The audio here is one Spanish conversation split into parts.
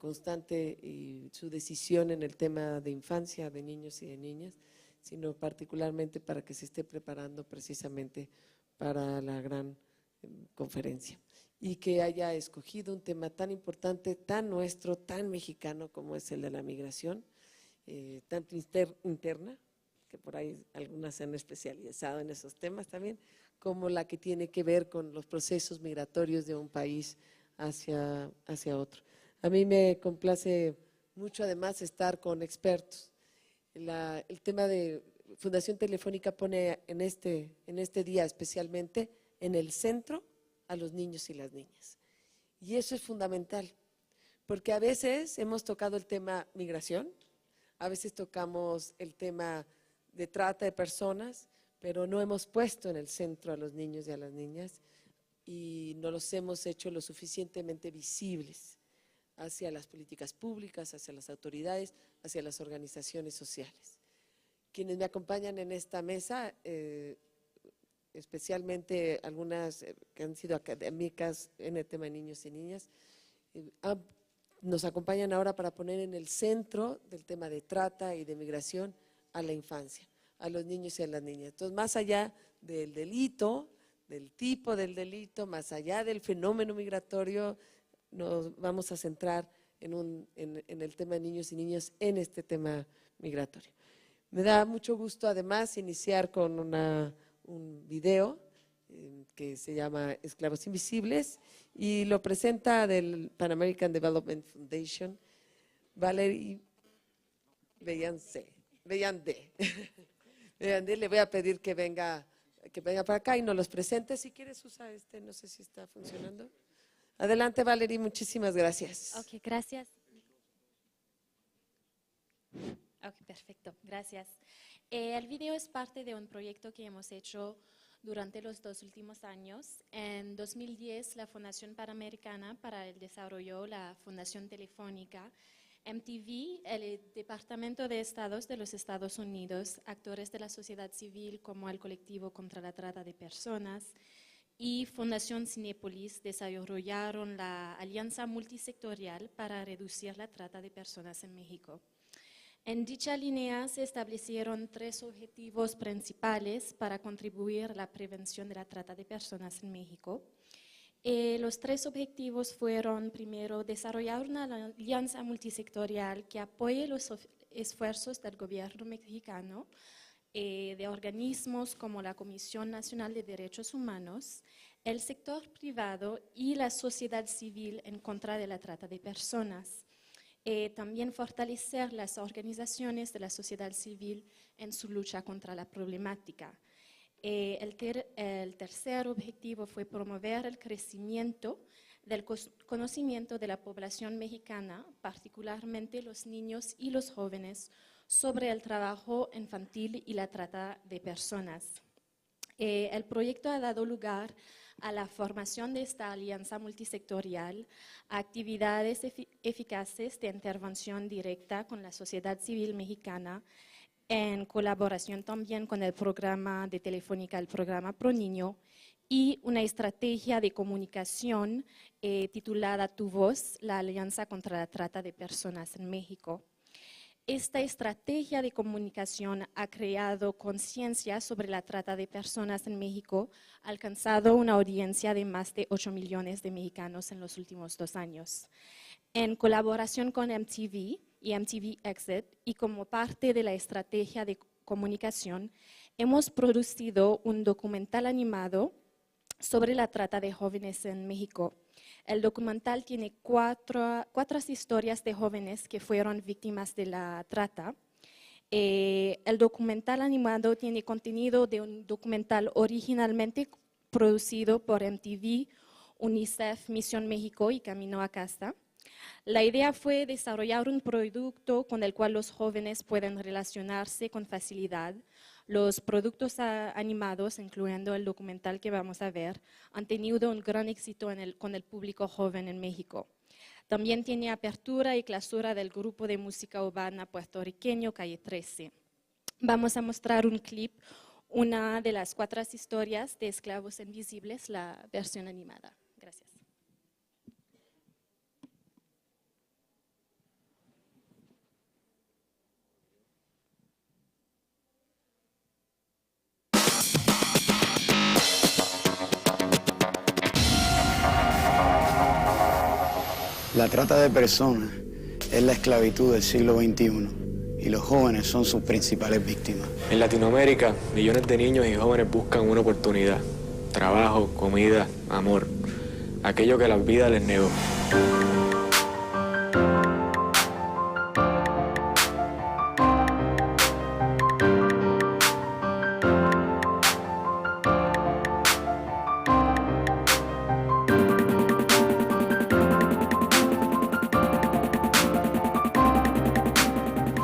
constante y su decisión en el tema de infancia, de niños y de niñas, sino particularmente para que se esté preparando precisamente para la gran conferencia y que haya escogido un tema tan importante, tan nuestro, tan mexicano como es el de la migración, tanto interna, que por ahí algunas se han especializado en esos temas también, como la que tiene que ver con los procesos migratorios de un país hacia otro. A mí me complace mucho además estar con expertos. El tema de Fundación Telefónica pone en este día especialmente en el centro a los niños y las niñas. Y eso es fundamental, porque a veces hemos tocado el tema migración, a veces tocamos el tema de trata de personas, pero no hemos puesto en el centro a los niños y a las niñas y no los hemos hecho lo suficientemente visibles hacia las políticas públicas, hacia las autoridades, hacia las organizaciones sociales. Quienes me acompañan en esta mesa, especialmente algunas que han sido académicas en el tema de niños y niñas, nos acompañan ahora para poner en el centro del tema de trata y de migración a la infancia, a los niños y a las niñas. Entonces, más allá del delito, del tipo del delito, más allá del fenómeno migratorio, nos vamos a centrar en el tema de niños y niñas en este tema migratorio. Me da mucho gusto además iniciar con un video que se llama Esclavos Invisibles y lo presenta del Pan American Development Foundation, Valerie Bellande. Le voy a pedir que venga para acá y nos los presente. Si quieres usa no sé si está funcionando. Adelante, Valerie, muchísimas gracias. Ok, gracias. Ok, perfecto, gracias. El video es parte de un proyecto que hemos hecho durante los 2 últimos años. En 2010, la Fundación Panamericana para el Desarrollo, la Fundación Telefónica, MTV, el Departamento de Estados de los Estados Unidos, actores de la sociedad civil como el Colectivo contra la Trata de Personas y Fundación Cinépolis desarrollaron la Alianza Multisectorial para reducir la trata de personas en México. En dicha línea se establecieron 3 objetivos principales para contribuir a la prevención de la trata de personas en México. Los 3 objetivos fueron, primero, desarrollar una alianza multisectorial que apoye los esfuerzos del gobierno mexicano, de organismos como la Comisión Nacional de Derechos Humanos, el sector privado y la sociedad civil en contra de la trata de personas. También fortalecer las organizaciones de la sociedad civil en su lucha contra la problemática. El tercer objetivo fue promover el crecimiento del conocimiento de la población mexicana, particularmente los niños y los jóvenes, sobre el trabajo infantil y la trata de personas. El proyecto ha dado lugar a la formación de esta alianza multisectorial, a actividades eficaces de intervención directa con la sociedad civil mexicana, en colaboración también con el programa de Telefónica, el programa Pro Niño, y una estrategia de comunicación titulada Tu Voz, la Alianza contra la Trata de Personas en México. Esta estrategia de comunicación ha creado conciencia sobre la trata de personas en México, alcanzado una audiencia de más de 8 millones de mexicanos en los últimos 2 años. En colaboración con MTV y MTV Exit y como parte de la estrategia de comunicación, hemos producido un documental animado sobre la trata de jóvenes en México. El documental tiene cuatro historias de jóvenes que fueron víctimas de la trata. El documental animado tiene contenido de un documental originalmente producido por MTV, UNICEF, Misión México y Camino a Casa. La idea fue desarrollar un producto con el cual los jóvenes pueden relacionarse con facilidad. Los productos animados, incluyendo el documental que vamos a ver, han tenido un gran éxito con el público joven en México. También tiene apertura y clausura del grupo de música urbana puertorriqueño Calle 13. Vamos a mostrar un clip, una de las 4 historias de Esclavos Invisibles, la versión animada. Gracias. La trata de personas es la esclavitud del siglo XXI y los jóvenes son sus principales víctimas. En Latinoamérica, millones de niños y jóvenes buscan una oportunidad, trabajo, comida, amor, aquello que la vida les negó.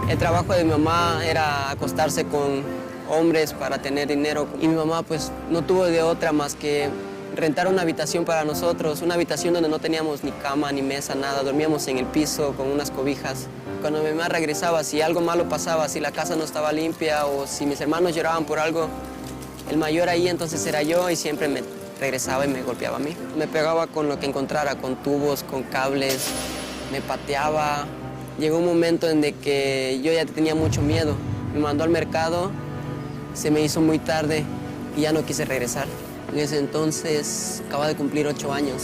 El trabajo de mi mamá era acostarse con hombres para tener dinero y mi mamá pues no tuvo de otra más que rentar una habitación para nosotros, una habitación donde no teníamos ni cama ni mesa, nada, dormíamos en el piso con unas cobijas. Cuando mi mamá regresaba, si algo malo pasaba, si la casa no estaba limpia o si mis hermanos lloraban por algo, el mayor ahí entonces era yo y siempre me regresaba y me golpeaba a mí. Me pegaba con lo que encontrara, con tubos, con cables, me pateaba. Llegó un momento en que yo ya tenía mucho miedo. Me mandó al mercado, se me hizo muy tarde y ya no quise regresar. En ese entonces acaba de cumplir 8 años.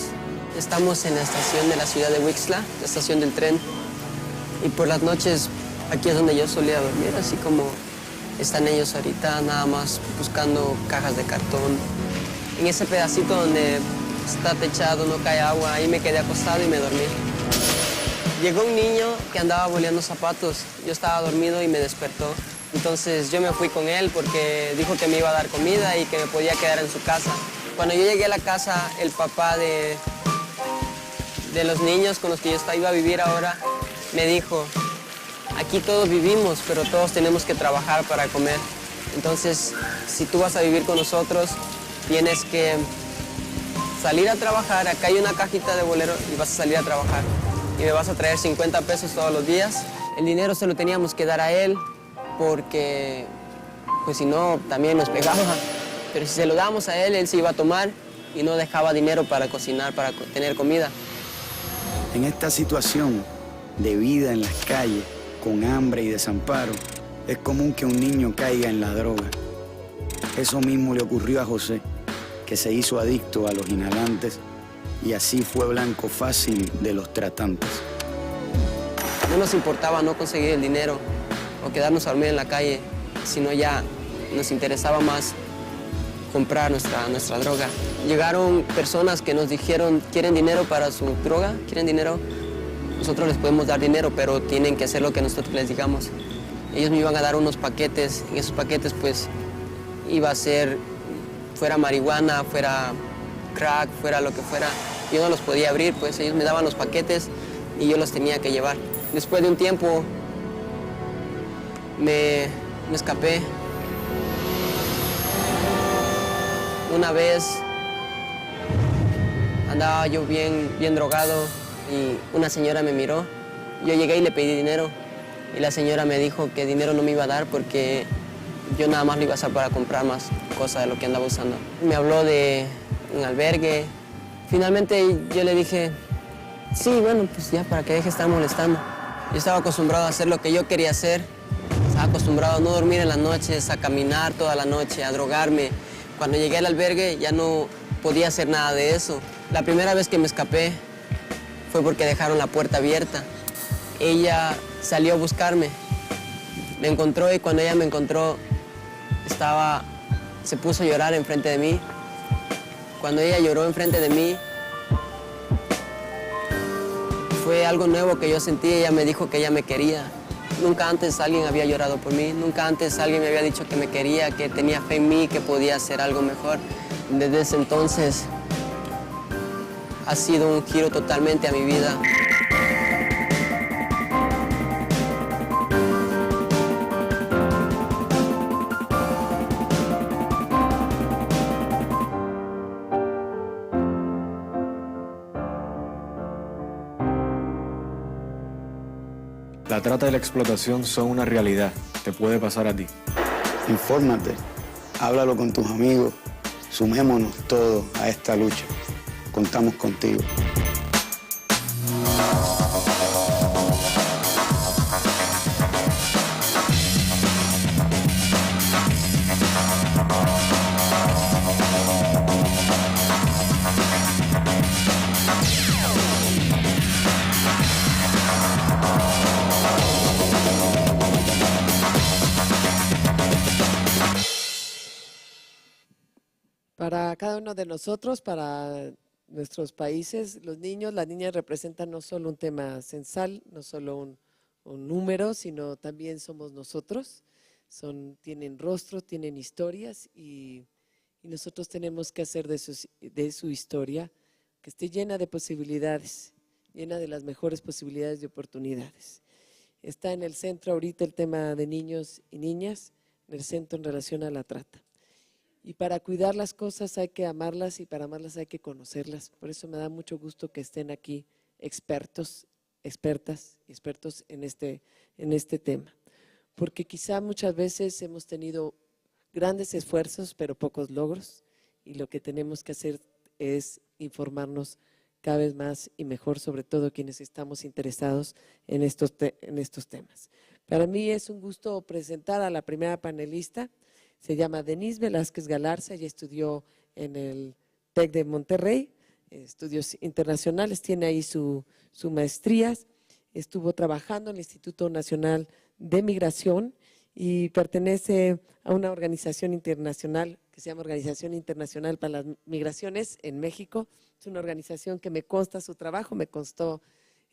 Estamos en la estación de la ciudad de Wixla, la estación del tren. Y por las noches aquí es donde yo solía dormir, así como están ellos ahorita, nada más buscando cajas de cartón. En ese pedacito donde está techado, no cae agua, ahí me quedé acostado y me dormí. Llegó un niño que andaba boleando zapatos. Yo estaba dormido y me despertó. Entonces yo me fui con él porque dijo que me iba a dar comida y que me podía quedar en su casa. Cuando yo llegué a la casa, el papá de los niños con los que yo iba a vivir ahora me dijo, aquí todos vivimos, pero todos tenemos que trabajar para comer. Entonces, si tú vas a vivir con nosotros, tienes que salir a trabajar. Acá hay una cajita de bolero y vas a salir a trabajar. Y me vas a traer 50 pesos todos los días. El dinero se lo teníamos que dar a él porque, pues si no, también nos pegaba. Pero si se lo dábamos a él, él se iba a tomar y no dejaba dinero para cocinar, para tener comida. En esta situación de vida en las calles, con hambre y desamparo, es común que un niño caiga en la droga. Eso mismo le ocurrió a José, que se hizo adicto a los inhalantes y así fue blanco fácil de los tratantes. No nos importaba no conseguir el dinero o quedarnos a dormir en la calle, sino ya nos interesaba más comprar nuestra droga. Llegaron personas que nos dijeron, ¿quieren dinero para su droga? ¿Quieren dinero? Nosotros les podemos dar dinero, pero tienen que hacer lo que nosotros les digamos. Ellos me iban a dar unos paquetes, en esos paquetes pues iba a ser, fuera marihuana, fuera crack, fuera lo que fuera. Yo no los podía abrir, pues ellos me daban los paquetes y yo los tenía que llevar. Después de un tiempo me escapé. Una vez andaba yo bien drogado y una señora me miró. Yo llegué y le pedí dinero y la señora me dijo que dinero no me iba a dar porque yo nada más lo iba a usar para comprar más cosas de lo que andaba usando. Me habló de un albergue. Finalmente yo le dije, sí, bueno, pues ya para que deje de estar molestando. Yo estaba acostumbrado a hacer lo que yo quería hacer. Estaba acostumbrado a no dormir en las noches, a caminar toda la noche, a drogarme. Cuando llegué al albergue ya no podía hacer nada de eso. La primera vez que me escapé fue porque dejaron la puerta abierta. Ella salió a buscarme. Me encontró y cuando ella me encontró se puso a llorar enfrente de mí. Cuando ella lloró enfrente de mí, fue algo nuevo que yo sentí. Ella me dijo que ella me quería. Nunca antes alguien había llorado por mí. Nunca antes alguien me había dicho que me quería, que tenía fe en mí, que podía hacer algo mejor. Desde ese entonces ha sido un giro totalmente a mi vida. La trata y la explotación son una realidad. Te puede pasar a ti. Infórmate, háblalo con tus amigos, sumémonos todos a esta lucha. Contamos contigo. cada uno de nosotros, para nuestros países, los niños, las niñas representan no solo un tema censal, no solo un número, sino también somos nosotros. Tienen rostros, tienen historias y nosotros tenemos que hacer de su historia que esté llena de posibilidades, llena de las mejores posibilidades de oportunidades. Está en el centro ahorita el tema de niños y niñas, en el centro en relación a la trata. Y para cuidar las cosas hay que amarlas y para amarlas hay que conocerlas. Por eso me da mucho gusto que estén aquí expertos, expertas, expertos en este tema. Porque quizá muchas veces hemos tenido grandes esfuerzos pero pocos logros y lo que tenemos que hacer es informarnos cada vez más y mejor, sobre todo quienes estamos interesados en estos temas. Para mí es un gusto presentar a la primera panelista. Se llama Denise Velázquez Galarza, ella estudió en el TEC de Monterrey, estudios internacionales, tiene ahí su maestría, estuvo trabajando en el Instituto Nacional de Migración y pertenece a una organización internacional que se llama Organización Internacional para las Migraciones en México. Es una organización que me consta su trabajo, me constó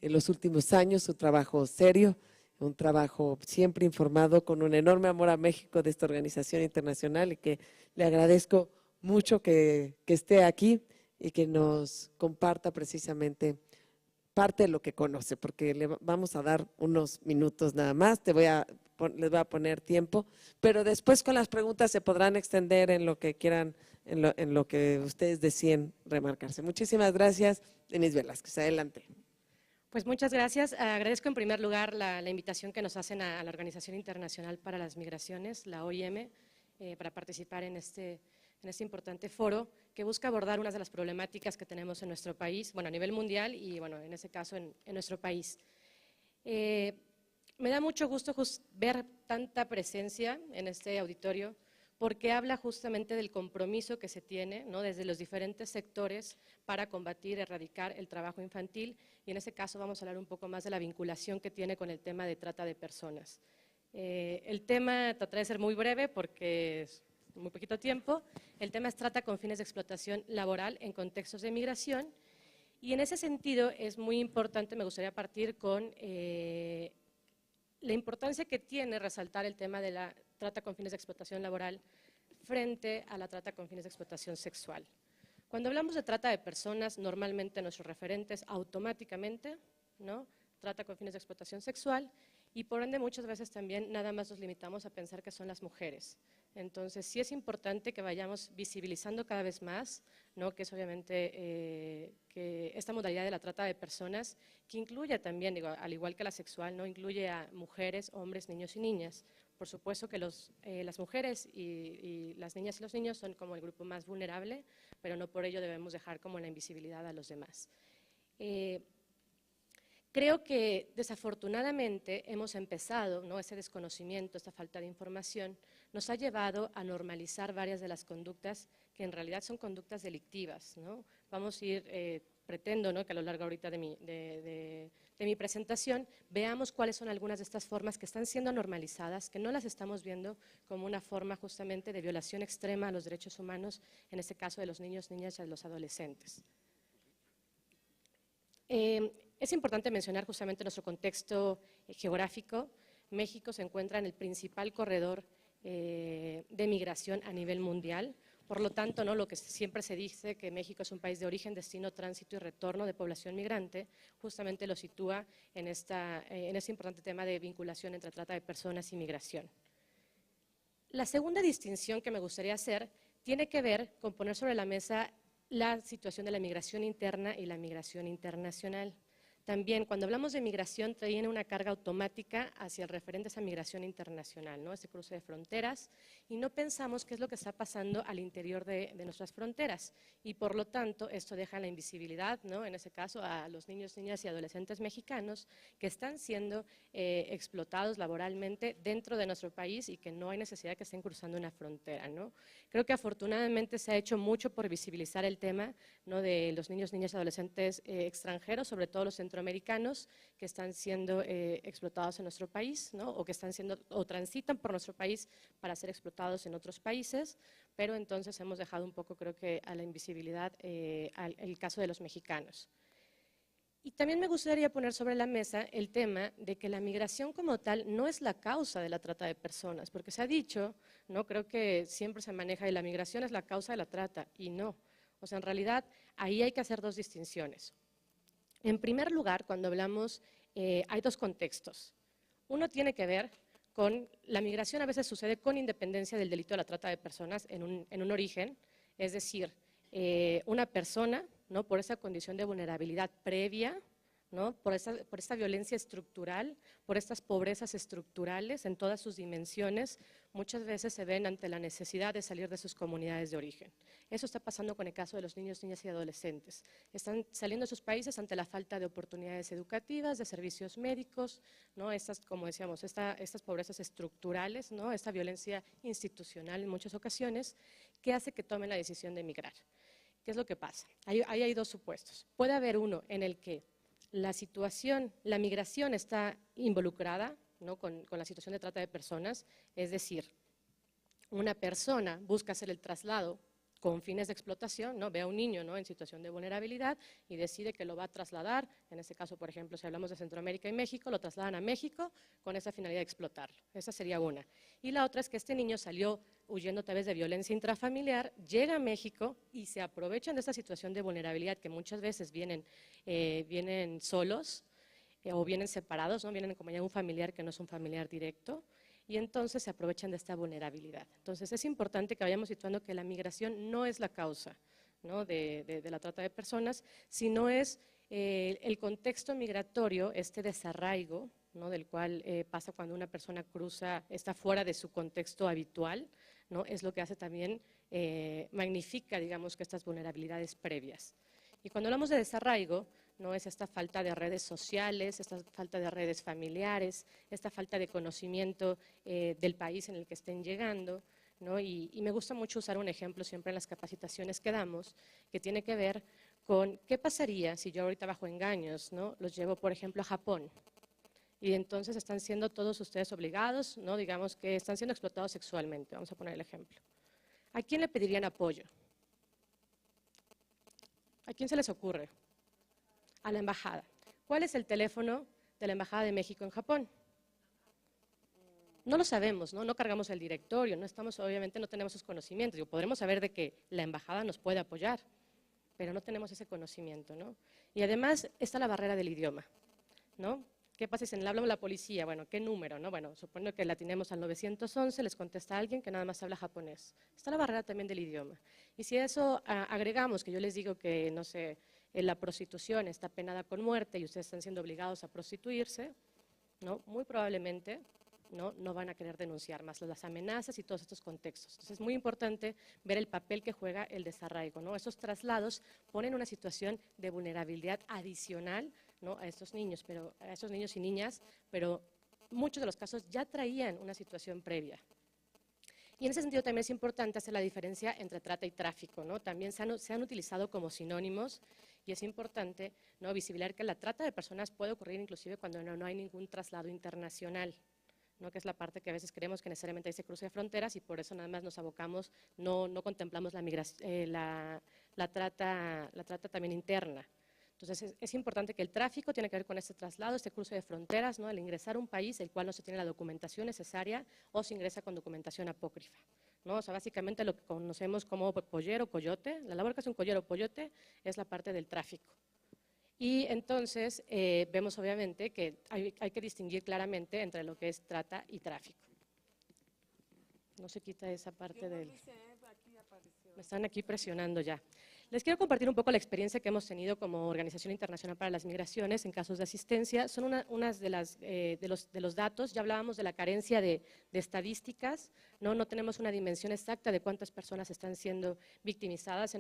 en los últimos años su trabajo serio, un trabajo siempre informado con un enorme amor a México de esta organización internacional y que le agradezco mucho que esté aquí y que nos comparta precisamente parte de lo que conoce, porque le vamos a dar unos minutos nada más, les voy a poner tiempo, pero después con las preguntas se podrán extender en lo que quieran, en lo que ustedes deseen remarcarse. Muchísimas gracias, Denise Velázquez, adelante. Pues muchas gracias. Agradezco en primer lugar la invitación que nos hacen a la Organización Internacional para las Migraciones, la OIM, para participar en este importante foro que busca abordar unas de las problemáticas que tenemos en nuestro país, bueno, a nivel mundial y, bueno, en ese caso en nuestro país. Me da mucho gusto ver tanta presencia en este auditorio porque habla justamente del compromiso que se tiene, ¿no?, desde los diferentes sectores para combatir, erradicar el trabajo infantil y en ese caso vamos a hablar un poco más de la vinculación que tiene con el tema de trata de personas. El tema trataré de ser muy breve porque es muy poquito tiempo. El tema es trata con fines de explotación laboral en contextos de migración y en ese sentido es muy importante, me gustaría partir con la importancia que tiene resaltar el tema de la trata con fines de explotación laboral frente a la trata con fines de explotación sexual. Cuando hablamos de trata de personas, normalmente nuestros referentes automáticamente, ¿no?, trata con fines de explotación sexual y por ende muchas veces también nada más nos limitamos a pensar que son las mujeres. Entonces sí es importante que vayamos visibilizando cada vez más, ¿no?, que es obviamente que esta modalidad de la trata de personas, que incluye también, digo, al igual que la sexual, ¿no?, incluye a mujeres, hombres, niños y niñas. Por supuesto que las mujeres y las niñas y los niños son como el grupo más vulnerable, pero no por ello debemos dejar como la invisibilidad a los demás. Creo que desafortunadamente hemos empezado, ¿no?, ese desconocimiento, esta falta de información, nos ha llevado a normalizar varias de las conductas que en realidad son conductas delictivas, ¿no? Vamos a ir, pretendo, ¿no?, que a lo largo ahorita de mi presentación veamos cuáles son algunas de estas formas que están siendo normalizadas, que no las estamos viendo como una forma justamente de violación extrema a los derechos humanos, en este caso de los niños, niñas y de los adolescentes. Es importante mencionar justamente nuestro contexto geográfico. México se encuentra en el principal corredor de migración a nivel mundial. Por lo tanto, ¿no?, lo que siempre se dice que México es un país de origen, destino, tránsito y retorno de población migrante, justamente lo sitúa en este importante tema de vinculación entre trata de personas y migración. La segunda distinción que me gustaría hacer tiene que ver con poner sobre la mesa la situación de la migración interna y la migración internacional. También, cuando hablamos de migración, tiene una carga automática hacia el referente a esa migración internacional, ¿no?, ese cruce de fronteras, y no pensamos qué es lo que está pasando al interior de nuestras fronteras. Y por lo tanto, esto deja la invisibilidad, ¿no?, en ese caso, a los niños, niñas y adolescentes mexicanos que están siendo explotados laboralmente dentro de nuestro país y que no hay necesidad de que estén cruzando una frontera, ¿no? Creo que afortunadamente se ha hecho mucho por visibilizar el tema, ¿no?, de los niños, niñas y adolescentes extranjeros, sobre todo los centroamericanos, centroamericanos que están siendo explotados en nuestro país, ¿no? O que están siendo, o transitan por nuestro país para ser explotados en otros países, pero entonces hemos dejado un poco, creo que, a la invisibilidad el caso de los mexicanos. Y también me gustaría poner sobre la mesa el tema de que la migración como tal no es la causa de la trata de personas, porque se ha dicho, ¿no? Creo que siempre se maneja que la migración es la causa de la trata, y no. O sea, en realidad, ahí hay que hacer dos distinciones. En primer lugar, cuando hablamos, hay dos contextos. Uno tiene que ver con la migración, a veces sucede con independencia del delito de la trata de personas en un origen, es decir, una persona, ¿no? Por esa condición de vulnerabilidad previa, ¿no? Por esta violencia estructural, por estas pobrezas estructurales en todas sus dimensiones, muchas veces se ven ante la necesidad de salir de sus comunidades de origen. Eso está pasando con el caso de los niños, niñas y adolescentes. Están saliendo de sus países ante la falta de oportunidades educativas, de servicios médicos, ¿no? Estas, como decíamos, estas pobrezas estructurales, ¿no? Esta violencia institucional en muchas ocasiones, que hace que tomen la decisión de emigrar. ¿Qué es lo que pasa? Ahí hay dos supuestos. Puede haber uno en el que la situación, la migración está involucrada, ¿no? con la situación de trata de personas, es decir, una persona busca hacer el traslado con fines de explotación, ¿no? Ve a un niño, ¿no? En situación de vulnerabilidad y decide que lo va a trasladar, en este caso, por ejemplo, si hablamos de Centroamérica y México, lo trasladan a México con esa finalidad de explotarlo. Esa sería una. Y la otra es que este niño salió huyendo a través de violencia intrafamiliar, llega a México y se aprovechan de esta situación de vulnerabilidad que muchas veces vienen solos o vienen separados, ¿no? Vienen en compañía de un familiar que no es un familiar directo, y entonces se aprovechan de esta vulnerabilidad. Entonces es importante que vayamos situando que la migración no es la causa, ¿no? de la trata de personas, sino es el contexto migratorio, este desarraigo, ¿no? Del cual pasa cuando una persona cruza, está fuera de su contexto habitual, ¿no? Es lo que hace también, magnifica, digamos, que estas vulnerabilidades previas. Y cuando hablamos de desarraigo, no es esta falta de redes sociales, esta falta de redes familiares, esta falta de conocimiento del país en el que estén llegando, ¿no? Y me gusta mucho usar un ejemplo siempre en las capacitaciones que damos, que tiene que ver con qué pasaría si yo ahorita bajo engaños, ¿no? Los llevo, por ejemplo, a Japón, y entonces están siendo todos ustedes obligados, ¿no? Digamos que están siendo explotados sexualmente, vamos a poner el ejemplo. ¿A quién le pedirían apoyo? ¿A quién se les ocurre? A la embajada. ¿Cuál es el teléfono de la Embajada de México en Japón? No lo sabemos, ¿no? No cargamos el directorio, no estamos, obviamente no tenemos esos conocimientos. Digo, podremos saber de que la embajada nos puede apoyar, pero no tenemos ese conocimiento, ¿no? Y además está la barrera del idioma, ¿no? ¿Qué pasa si le hablamos a la policía? Bueno, ¿qué número? ¿No? Bueno, suponiendo que la atinemos al 911, les contesta alguien que nada más habla japonés. Está la barrera también del idioma. Y si a eso agregamos, que yo les digo que, no sé, la prostitución está penada con muerte y ustedes están siendo obligados a prostituirse, ¿no? Muy probablemente no van a querer denunciar más las amenazas y todos estos contextos. Entonces es muy importante ver el papel que juega el desarraigo, ¿no? Esos traslados ponen una situación de vulnerabilidad adicional, ¿no? a estos niños y niñas, pero muchos de los casos ya traían una situación previa. Y en ese sentido también es importante hacer la diferencia entre trata y tráfico, ¿no? También se han utilizado como sinónimos, y es importante, ¿no? visibilizar que la trata de personas puede ocurrir inclusive cuando no hay ningún traslado internacional, ¿no? Que es la parte que a veces creemos que necesariamente hay ese cruce de fronteras y por eso nada más nos abocamos, no contemplamos la trata también interna. Entonces es importante que el tráfico tiene que ver con este traslado, este cruce de fronteras, ¿no? Al ingresar a un país el cual no se tiene la documentación necesaria o se ingresa con documentación apócrifa, ¿no? O sea, básicamente lo que conocemos como pollero, coyote, la labor que hace un collero o coyote es la parte del tráfico. Y entonces vemos obviamente que hay que distinguir claramente entre lo que es trata y tráfico. No se quita esa parte del… Me están aquí presionando ya. Les quiero compartir un poco la experiencia que hemos tenido como Organización Internacional para las Migraciones en casos de asistencia. Son unas de los datos. Ya hablábamos de la carencia de estadísticas, no tenemos una dimensión exacta de cuántas personas están siendo victimizadas a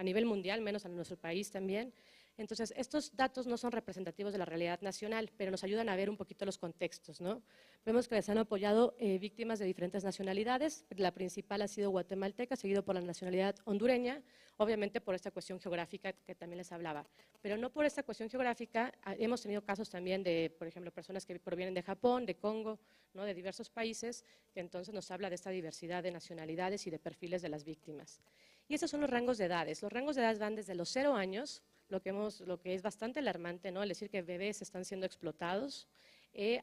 nivel mundial, menos en nuestro país también. Entonces, estos datos no son representativos de la realidad nacional, pero nos ayudan a ver un poquito los contextos, ¿no? Vemos que les han apoyado víctimas de diferentes nacionalidades. La principal ha sido guatemalteca, seguido por la nacionalidad hondureña, obviamente por esta cuestión geográfica que también les hablaba. Pero no por esta cuestión geográfica, hemos tenido casos también de, por ejemplo, personas que provienen de Japón, de Congo, ¿no? De diversos países, que entonces nos habla de esta diversidad de nacionalidades y de perfiles de las víctimas. Y esos son los rangos de edades. Los rangos de edades van desde los 0 años, lo que es bastante alarmante, ¿no? Es decir, que bebés están siendo explotados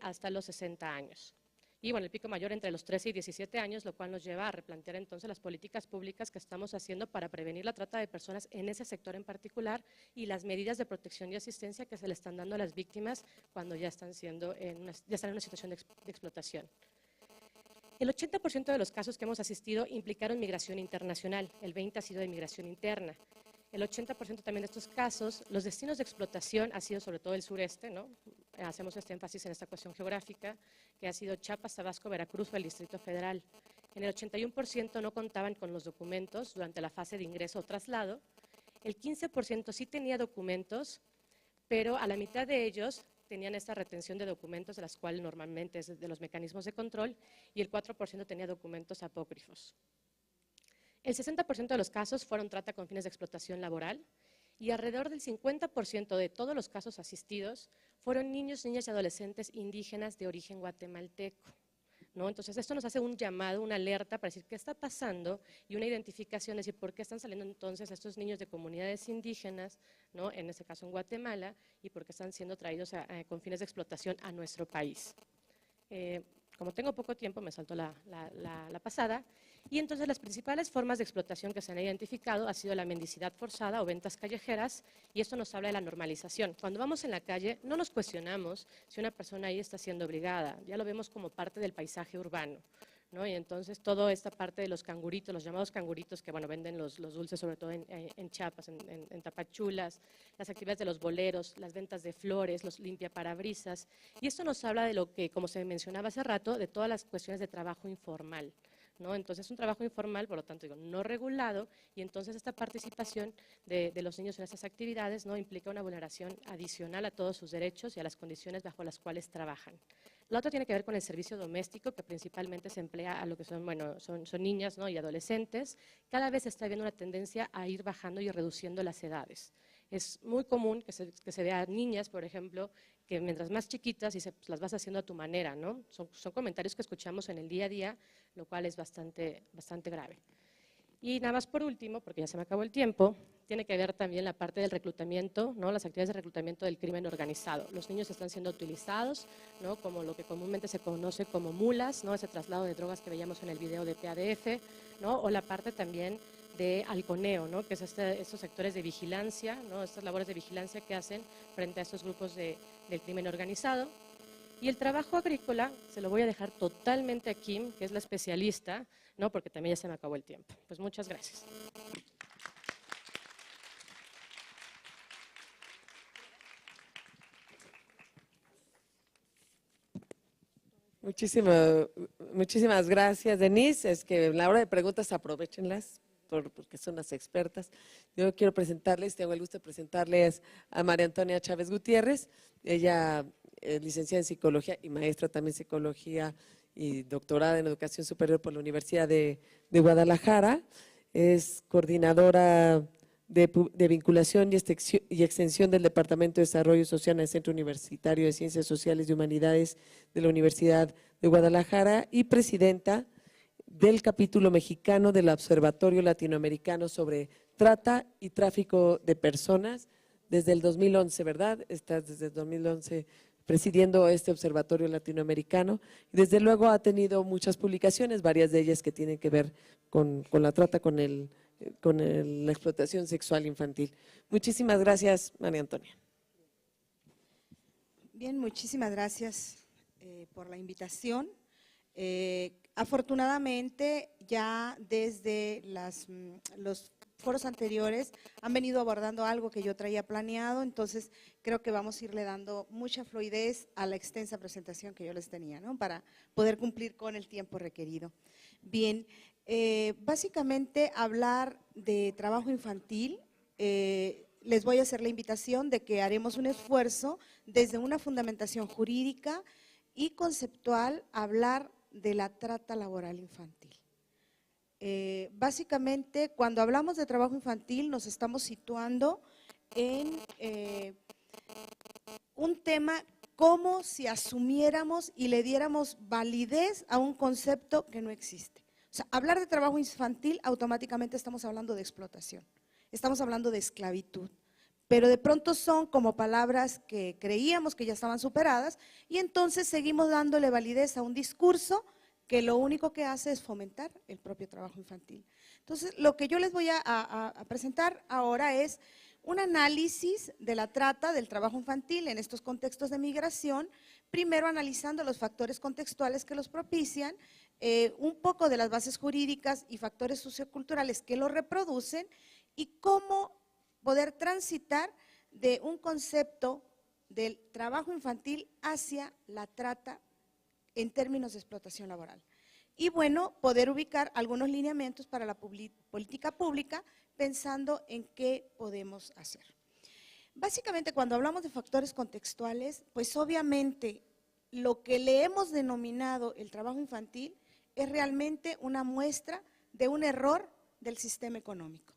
hasta los 60 años. Y bueno, el pico mayor entre los 13 y 17 años, lo cual nos lleva a replantear entonces las políticas públicas que estamos haciendo para prevenir la trata de personas en ese sector en particular y las medidas de protección y asistencia que se le están dando a las víctimas cuando ya están en una situación de explotación. El 80% de los casos que hemos asistido implicaron migración internacional, el 20% ha sido de migración interna. El 80% también de estos casos, los destinos de explotación ha sido sobre todo el sureste, ¿no? Hacemos este énfasis en esta cuestión geográfica, que ha sido Chiapas, Tabasco, Veracruz o el Distrito Federal. En el 81% no contaban con los documentos durante la fase de ingreso o traslado. El 15% sí tenía documentos, pero a la mitad de ellos tenían esta retención de documentos, de las cuales normalmente es de los mecanismos de control, y el 4% tenía documentos apócrifos. El 60% de los casos fueron trata con fines de explotación laboral y alrededor del 50% de todos los casos asistidos fueron niños, niñas y adolescentes indígenas de origen guatemalteco, ¿no? Entonces, esto nos hace un llamado, una alerta para decir qué está pasando y una identificación, es decir, por qué están saliendo entonces estos niños de comunidades indígenas, ¿no? En este caso en Guatemala, y por qué están siendo traídos con fines de explotación a nuestro país. Como tengo poco tiempo, me salto la pasada. Y entonces las principales formas de explotación que se han identificado ha sido la mendicidad forzada o ventas callejeras, y esto nos habla de la normalización. Cuando vamos en la calle no nos cuestionamos si una persona ahí está siendo obligada, ya lo vemos como parte del paisaje urbano, ¿no? Y entonces toda esta parte de los canguritos, los llamados canguritos que bueno, venden los dulces sobre todo en Chiapas, en Tapachulas, las actividades de los boleros, las ventas de flores, los limpiaparabrisas, y esto nos habla de lo que, como se mencionaba hace rato, de todas las cuestiones de trabajo informal, ¿no? Entonces es un trabajo informal, por lo tanto digo, no regulado, y entonces esta participación de los niños en estas actividades, ¿no? Implica una vulneración adicional a todos sus derechos y a las condiciones bajo las cuales trabajan. La otra tiene que ver con el servicio doméstico, que principalmente se emplea a lo que son, bueno, son niñas, ¿no? Y adolescentes. Cada vez se está viendo una tendencia a ir bajando y reduciendo las edades. Es muy común que se vea niñas, por ejemplo, que mientras más chiquitas y pues, las vas haciendo a tu manera, ¿no? Son comentarios que escuchamos en el día a día, lo cual es bastante grave. Y nada más por último, porque ya se me acabó el tiempo, tiene que ver también la parte del reclutamiento, ¿no? Las actividades de reclutamiento del crimen organizado. Los niños están siendo utilizados, ¿no? Como lo que comúnmente se conoce como mulas, ¿no? Ese traslado de drogas que veíamos en el video de PADF, ¿no? O la parte también de halconeo, ¿no? Que es estos sectores de vigilancia, ¿no? Estas labores de vigilancia que hacen frente a estos grupos del crimen organizado. Y el trabajo agrícola se lo voy a dejar totalmente a Kim, que es la especialista, ¿no? Porque también ya se me acabó el tiempo. Pues muchas gracias. Muchísimas gracias, Denise. Es que en la hora de preguntas aprovechenlas porque son las expertas. Yo quiero presentarles, tengo el gusto de presentarles a María Antonia Chávez Gutiérrez. Ella es licenciada en Psicología y maestra también en Psicología y doctorada en Educación Superior por la Universidad de Guadalajara. Es coordinadora de vinculación y extensión del Departamento de Desarrollo Social en el Centro Universitario de Ciencias Sociales y Humanidades de la Universidad de Guadalajara y presidenta del capítulo mexicano del Observatorio Latinoamericano sobre Trata y Tráfico de Personas desde el 2011, ¿verdad? Estás desde el 2011 presidiendo este Observatorio Latinoamericano y desde luego ha tenido muchas publicaciones, varias de ellas que tienen que ver con la trata, con la explotación sexual infantil. Muchísimas gracias, María Antonia. Bien, muchísimas gracias por la invitación. Afortunadamente, ya desde los foros anteriores han venido abordando algo que yo traía planeado, entonces creo que vamos a irle dando mucha fluidez a la extensa presentación que yo les tenía, ¿no? Para poder cumplir con el tiempo requerido. Bien, básicamente hablar de trabajo infantil les voy a hacer la invitación de que haremos un esfuerzo desde una fundamentación jurídica y conceptual a hablar de la trata laboral infantil. Básicamente, cuando hablamos de trabajo infantil, nos estamos situando en un tema como si asumiéramos y le diéramos validez a un concepto que no existe. O sea, hablar de trabajo infantil, automáticamente estamos hablando de explotación, estamos hablando de esclavitud, pero de pronto son como palabras que creíamos que ya estaban superadas y entonces seguimos dándole validez a un discurso que lo único que hace es fomentar el propio trabajo infantil. Entonces, lo que yo les voy a presentar ahora es un análisis de la trata del trabajo infantil en estos contextos de migración, primero analizando los factores contextuales que los propician, un poco de las bases jurídicas y factores socioculturales que lo reproducen y cómo poder transitar de un concepto del trabajo infantil hacia la trata en términos de explotación laboral. Y bueno, poder ubicar algunos lineamientos para la política pública pensando en qué podemos hacer. Básicamente, cuando hablamos de factores contextuales, pues obviamente lo que le hemos denominado el trabajo infantil es realmente una muestra de un error del sistema económico.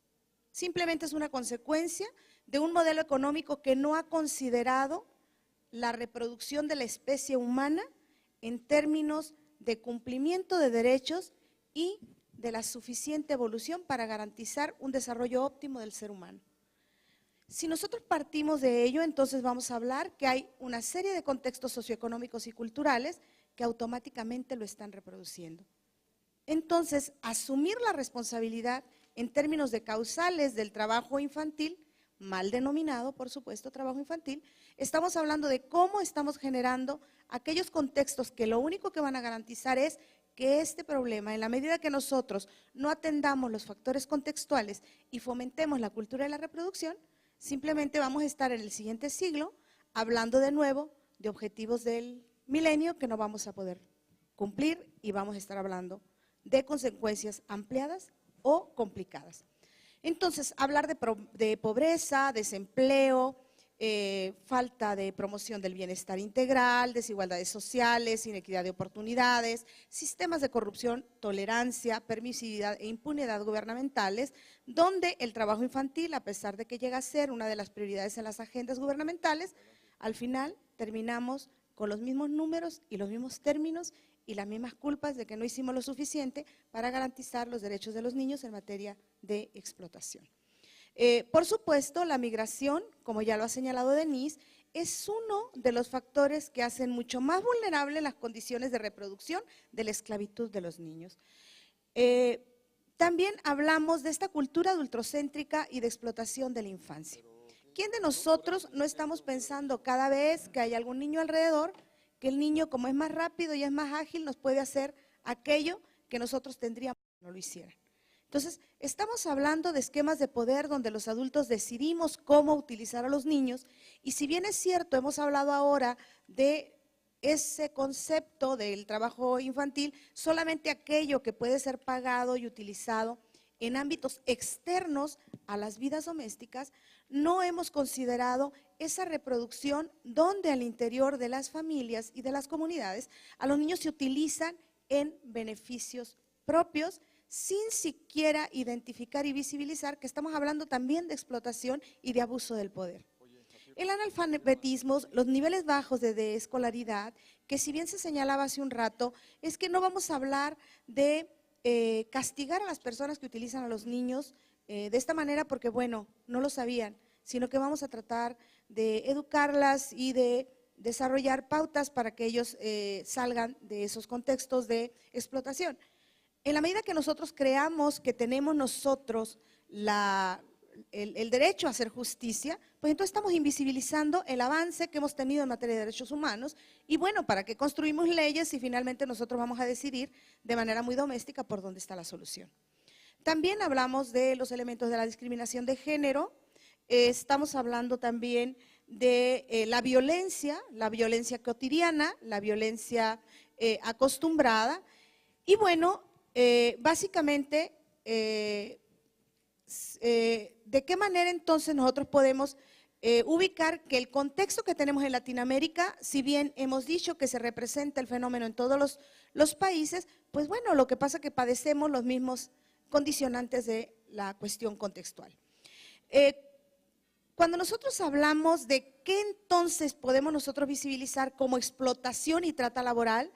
Simplemente es una consecuencia de un modelo económico que no ha considerado la reproducción de la especie humana en términos de cumplimiento de derechos y de la suficiente evolución para garantizar un desarrollo óptimo del ser humano. Si nosotros partimos de ello, entonces vamos a hablar que hay una serie de contextos socioeconómicos y culturales que automáticamente lo están reproduciendo. Entonces, asumir la responsabilidad en términos de causales del trabajo infantil, mal denominado, por supuesto, trabajo infantil, estamos hablando de cómo estamos generando aquellos contextos que lo único que van a garantizar es que este problema, en la medida que nosotros no atendamos los factores contextuales y fomentemos la cultura de la reproducción, simplemente vamos a estar en el siguiente siglo hablando de nuevo de objetivos del milenio que no vamos a poder cumplir y vamos a estar hablando de consecuencias ampliadas o complicadas. Entonces, hablar de pobreza, desempleo, falta de promoción del bienestar integral, desigualdades sociales, inequidad de oportunidades, sistemas de corrupción, tolerancia, permisividad e impunidad gubernamentales, donde el trabajo infantil, a pesar de que llega a ser una de las prioridades en las agendas gubernamentales, al final terminamos con los mismos números y los mismos términos y las mismas culpas de que no hicimos lo suficiente para garantizar los derechos de los niños en materia de explotación. Por supuesto, la migración, como ya lo ha señalado Denise, es uno de los factores que hacen mucho más vulnerables las condiciones de reproducción de la esclavitud de los niños. También hablamos de esta cultura adultocéntrica y de explotación de la infancia. ¿Quién de nosotros no estamos pensando cada vez que hay algún niño alrededor, que el niño, como es más rápido y es más ágil, nos puede hacer aquello que nosotros tendríamos que no lo hicieran? Entonces, estamos hablando de esquemas de poder donde los adultos decidimos cómo utilizar a los niños y si bien es cierto, hemos hablado ahora de ese concepto del trabajo infantil, solamente aquello que puede ser pagado y utilizado en ámbitos externos a las vidas domésticas, no hemos considerado esa reproducción donde al interior de las familias y de las comunidades a los niños se utilizan en beneficios propios sin siquiera identificar y visibilizar que estamos hablando también de explotación y de abuso del poder. El analfabetismo, los niveles bajos de escolaridad, que si bien se señalaba hace un rato, es que no vamos a hablar de castigar a las personas que utilizan a los niños de esta manera porque, bueno, no lo sabían, sino que vamos a tratar de educarlas y de desarrollar pautas para que ellos salgan de esos contextos de explotación. En la medida que nosotros creamos que tenemos nosotros el derecho a hacer justicia, pues entonces estamos invisibilizando el avance que hemos tenido en materia de derechos humanos y bueno, ¿para qué construimos leyes y finalmente nosotros vamos a decidir de manera muy doméstica por dónde está la solución? También hablamos de los elementos de la discriminación de género, estamos hablando también de la violencia cotidiana, la violencia acostumbrada y bueno, básicamente ¿de qué manera entonces nosotros podemos ubicar que el contexto que tenemos en Latinoamérica, si bien hemos dicho que se representa el fenómeno en todos los países, pues bueno, lo que pasa es que padecemos los mismos condicionantes de la cuestión contextual. Cuando nosotros hablamos de qué entonces podemos nosotros visibilizar como explotación y trata laboral,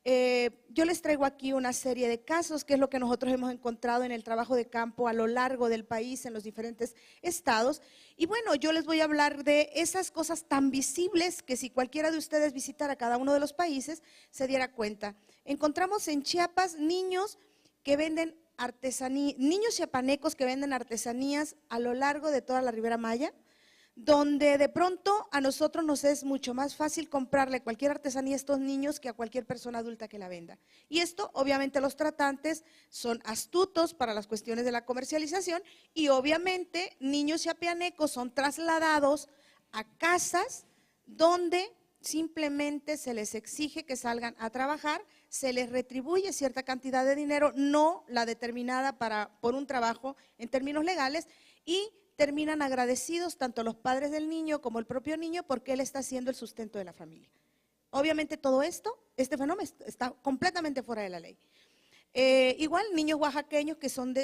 yo les traigo aquí una serie de casos, que es lo que nosotros hemos encontrado en el trabajo de campo a lo largo del país, en los diferentes estados. Y bueno, yo les voy a hablar de esas cosas tan visibles que si cualquiera de ustedes visitara cada uno de los países, se diera cuenta. Encontramos en Chiapas niños que venden artesanía, niños chiapanecos que venden artesanías a lo largo de toda la Ribera Maya, donde de pronto a nosotros nos es mucho más fácil comprarle cualquier artesanía a estos niños que a cualquier persona adulta que la venda. Y esto, obviamente, los tratantes son astutos para las cuestiones de la comercialización y obviamente niños chiapanecos son trasladados a casas donde simplemente se les exige que salgan a trabajar, se les retribuye cierta cantidad de dinero, no la determinada por un trabajo en términos legales, y terminan agradecidos tanto los padres del niño como el propio niño porque él está haciendo el sustento de la familia. Obviamente todo esto, este fenómeno está completamente fuera de la ley. Igual niños oaxaqueños que son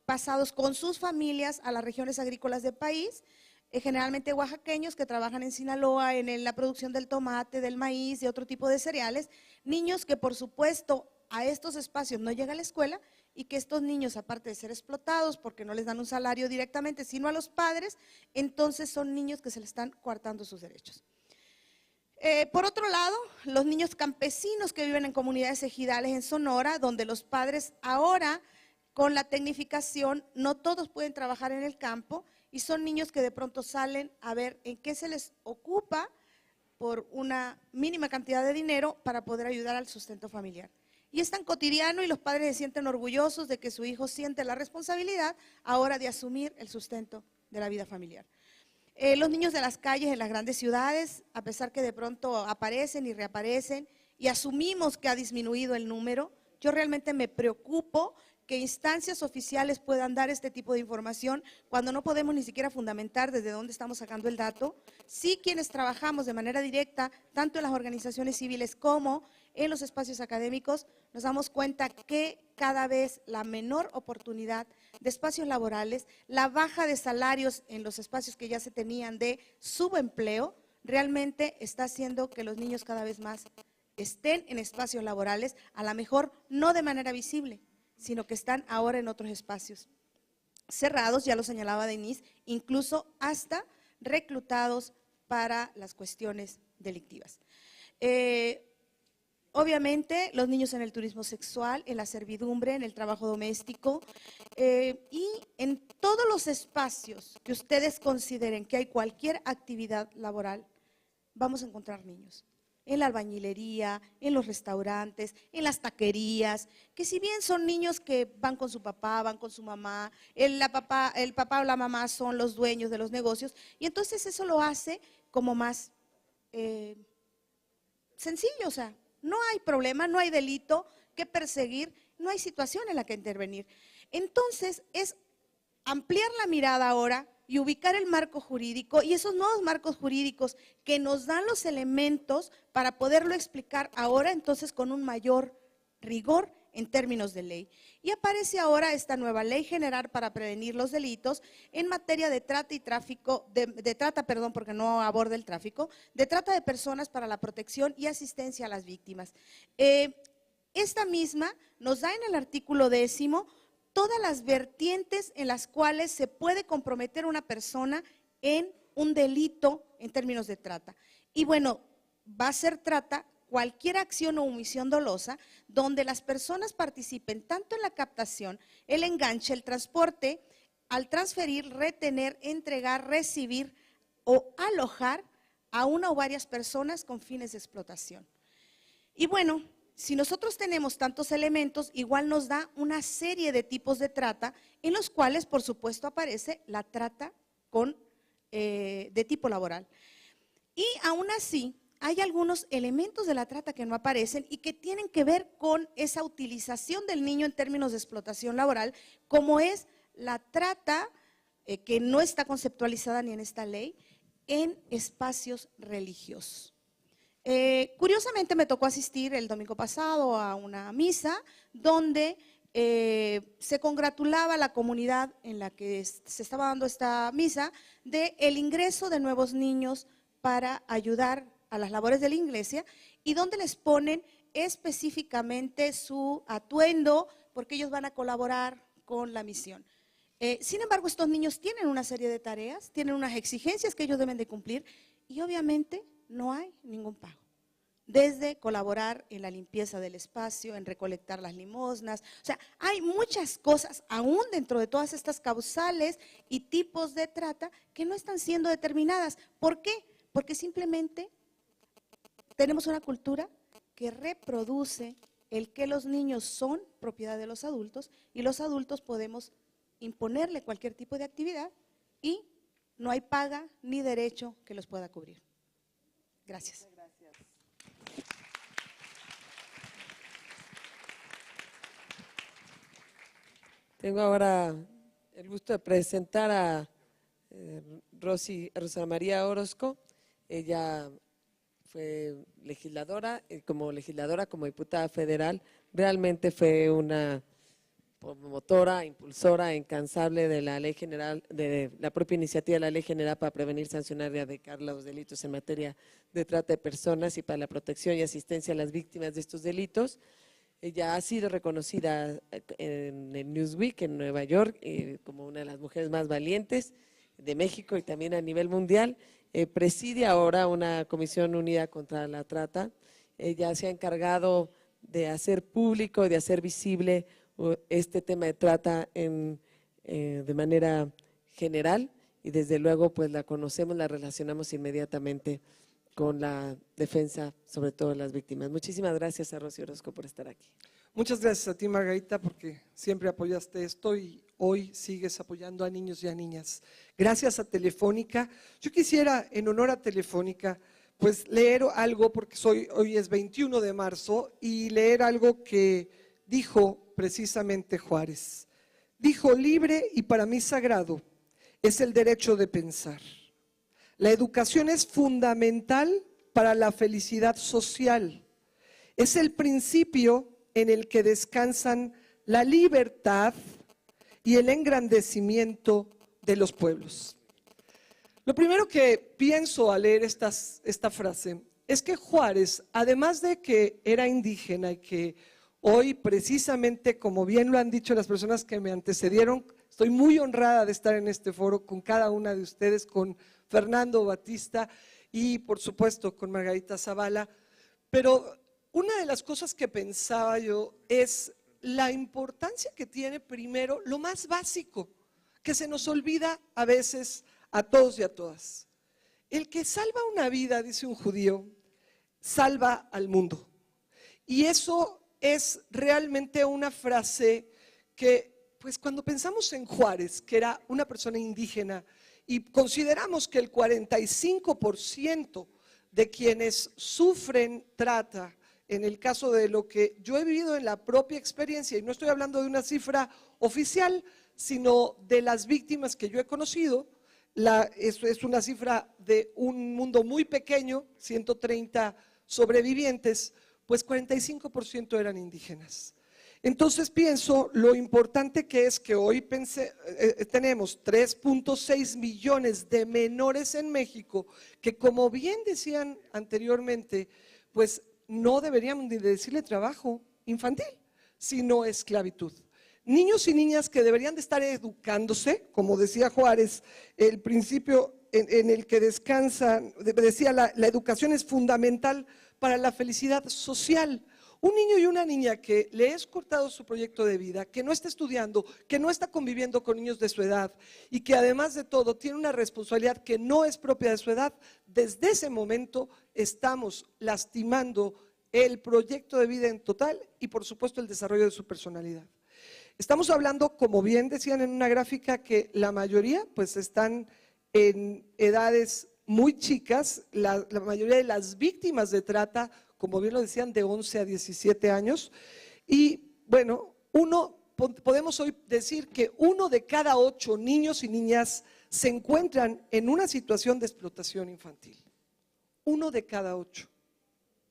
pasados con sus familias a las regiones agrícolas del país, generalmente oaxaqueños que trabajan en Sinaloa en la producción del tomate, del maíz y otro tipo de cereales, niños que por supuesto a estos espacios no llega a la escuela y que estos niños, aparte de ser explotados porque no les dan un salario directamente, sino a los padres, entonces son niños que se les están coartando sus derechos. Por otro lado, los niños campesinos que viven en comunidades ejidales en Sonora, donde los padres ahora con la tecnificación no todos pueden trabajar en el campo y son niños que de pronto salen a ver en qué se les ocupa por una mínima cantidad de dinero para poder ayudar al sustento familiar. Y es tan cotidiano y los padres se sienten orgullosos de que su hijo siente la responsabilidad ahora de asumir el sustento de la vida familiar. Los niños de las calles en las grandes ciudades, a pesar que de pronto aparecen y reaparecen y asumimos que ha disminuido el número, yo realmente me preocupo que instancias oficiales puedan dar este tipo de información cuando no podemos ni siquiera fundamentar desde dónde estamos sacando el dato. Sí, quienes trabajamos de manera directa, tanto en las organizaciones civiles como en los espacios académicos, nos damos cuenta que cada vez la menor oportunidad de espacios laborales, la baja de salarios en los espacios que ya se tenían de subempleo, realmente está haciendo que los niños cada vez más estén en espacios laborales, a lo mejor no de manera visible, sino que están ahora en otros espacios cerrados, ya lo señalaba Denise, incluso hasta reclutados para las cuestiones delictivas. Obviamente, los niños en el turismo sexual, en la servidumbre, en el trabajo doméstico y en todos los espacios que ustedes consideren que hay cualquier actividad laboral, vamos a encontrar niños. En la albañilería, en los restaurantes, en las taquerías, que si bien son niños que van con su papá, van con su mamá, el papá o la mamá son los dueños de los negocios, y entonces eso lo hace como más sencillo, o sea, no hay problema, no hay delito que perseguir, no hay situación en la que intervenir. Entonces es ampliar la mirada ahora y ubicar el marco jurídico y esos nuevos marcos jurídicos que nos dan los elementos para poderlo explicar ahora entonces con un mayor rigor en términos de ley. Y aparece ahora esta nueva ley general para prevenir los delitos en materia de trata y tráfico, de trata, porque no aborda el tráfico, de trata de personas para la protección y asistencia a las víctimas. Esta misma nos da en el artículo 10 todas las vertientes en las cuales se puede comprometer una persona en un delito en términos de trata. Y bueno, va a ser trata cualquier acción o omisión dolosa donde las personas participen tanto en la captación, el enganche, el transporte, al transferir, retener, entregar, recibir o alojar a una o varias personas con fines de explotación. Y bueno, si nosotros tenemos tantos elementos, igual nos da una serie de tipos de trata en los cuales, por supuesto, aparece la trata de tipo laboral. Y aún así, hay algunos elementos de la trata que no aparecen y que tienen que ver con esa utilización del niño en términos de explotación laboral, como es la trata, que no está conceptualizada ni en esta ley, en espacios religiosos. Curiosamente me tocó asistir el domingo pasado a una misa donde se congratulaba la comunidad en la que se estaba dando esta misa de el ingreso de nuevos niños para ayudar a las labores de la iglesia, y donde les ponen específicamente su atuendo porque ellos van a colaborar con la misión. Sin embargo, estos niños tienen una serie de tareas, tienen unas exigencias que ellos deben de cumplir, y obviamente no hay ningún pago. Desde colaborar en la limpieza del espacio, en recolectar las limosnas, o sea, hay muchas cosas aún dentro de todas estas causales y tipos de trata que no están siendo determinadas. ¿Por qué? Porque simplemente tenemos una cultura que reproduce el que los niños son propiedad de los adultos y los adultos podemos imponerle cualquier tipo de actividad y no hay paga ni derecho que los pueda cubrir. Gracias. Tengo ahora el gusto de presentar a Rosa María Orozco. Ella fue legisladora, como diputada federal, realmente fue una promotora, impulsora, incansable de la Ley General, de la propia iniciativa de la Ley General para prevenir, sancionar y erradicar los delitos en materia de trata de personas y para la protección y asistencia a las víctimas de estos delitos. Ella ha sido reconocida en el Newsweek en Nueva York como una de las mujeres más valientes de México y también a nivel mundial. Preside ahora una comisión unida contra la trata. Ella se ha encargado de hacer público y de hacer visible este tema de trata de manera general, y desde luego pues la conocemos, la relacionamos inmediatamente con la defensa, sobre todo de las víctimas. Muchísimas gracias a Rosy Orozco por estar aquí. Muchas gracias a ti, Margarita, porque siempre apoyaste esto y hoy sigues apoyando a niños y a niñas. Gracias a Telefónica. Yo quisiera, en honor a Telefónica, pues leer algo, porque hoy es 21 de marzo, y leer algo que dijo precisamente Juárez. Dijo: libre y para mí sagrado es el derecho de pensar. La educación es fundamental para la felicidad social. Es el principio en el que descansan la libertad y el engrandecimiento de los pueblos. Lo primero que pienso al leer esta frase es que Juárez, además de que era indígena y que hoy precisamente, como bien lo han dicho las personas que me antecedieron, estoy muy honrada de estar en este foro con cada una de ustedes, con Fernando Batista y por supuesto con Margarita Zavala, pero una de las cosas que pensaba yo es la importancia que tiene primero lo más básico, que se nos olvida a veces a todos y a todas. El que salva una vida, dice un judío, salva al mundo. Y eso es realmente una frase que, pues cuando pensamos en Juárez, que era una persona indígena, y consideramos que el 45% de quienes sufren trata, en el caso de lo que yo he vivido en la propia experiencia, y no estoy hablando de una cifra oficial, sino de las víctimas que yo he conocido, es una cifra de un mundo muy pequeño, 130 sobrevivientes, pues 45% eran indígenas. Entonces pienso lo importante que es que hoy tenemos 3.6 millones de menores en México que, como bien decían anteriormente, pues no deberíamos decirle trabajo infantil, sino esclavitud. Niños y niñas que deberían de estar educándose, como decía Juárez, el principio en el que descansan, decía la educación es fundamental para la felicidad social. Un niño y una niña que le es cortado su proyecto de vida, que no está estudiando, que no está conviviendo con niños de su edad y que además de todo tiene una responsabilidad que no es propia de su edad, desde ese momento estamos lastimando el proyecto de vida en total y por supuesto el desarrollo de su personalidad. Estamos hablando, como bien decían en una gráfica, que la mayoría pues están en edades muy chicas, la mayoría de las víctimas de trata, como bien lo decían, de 11 a 17 años. Y bueno, uno podemos hoy decir que 1 de cada 8 niños y niñas se encuentran en una situación de explotación infantil. 1 de cada 8.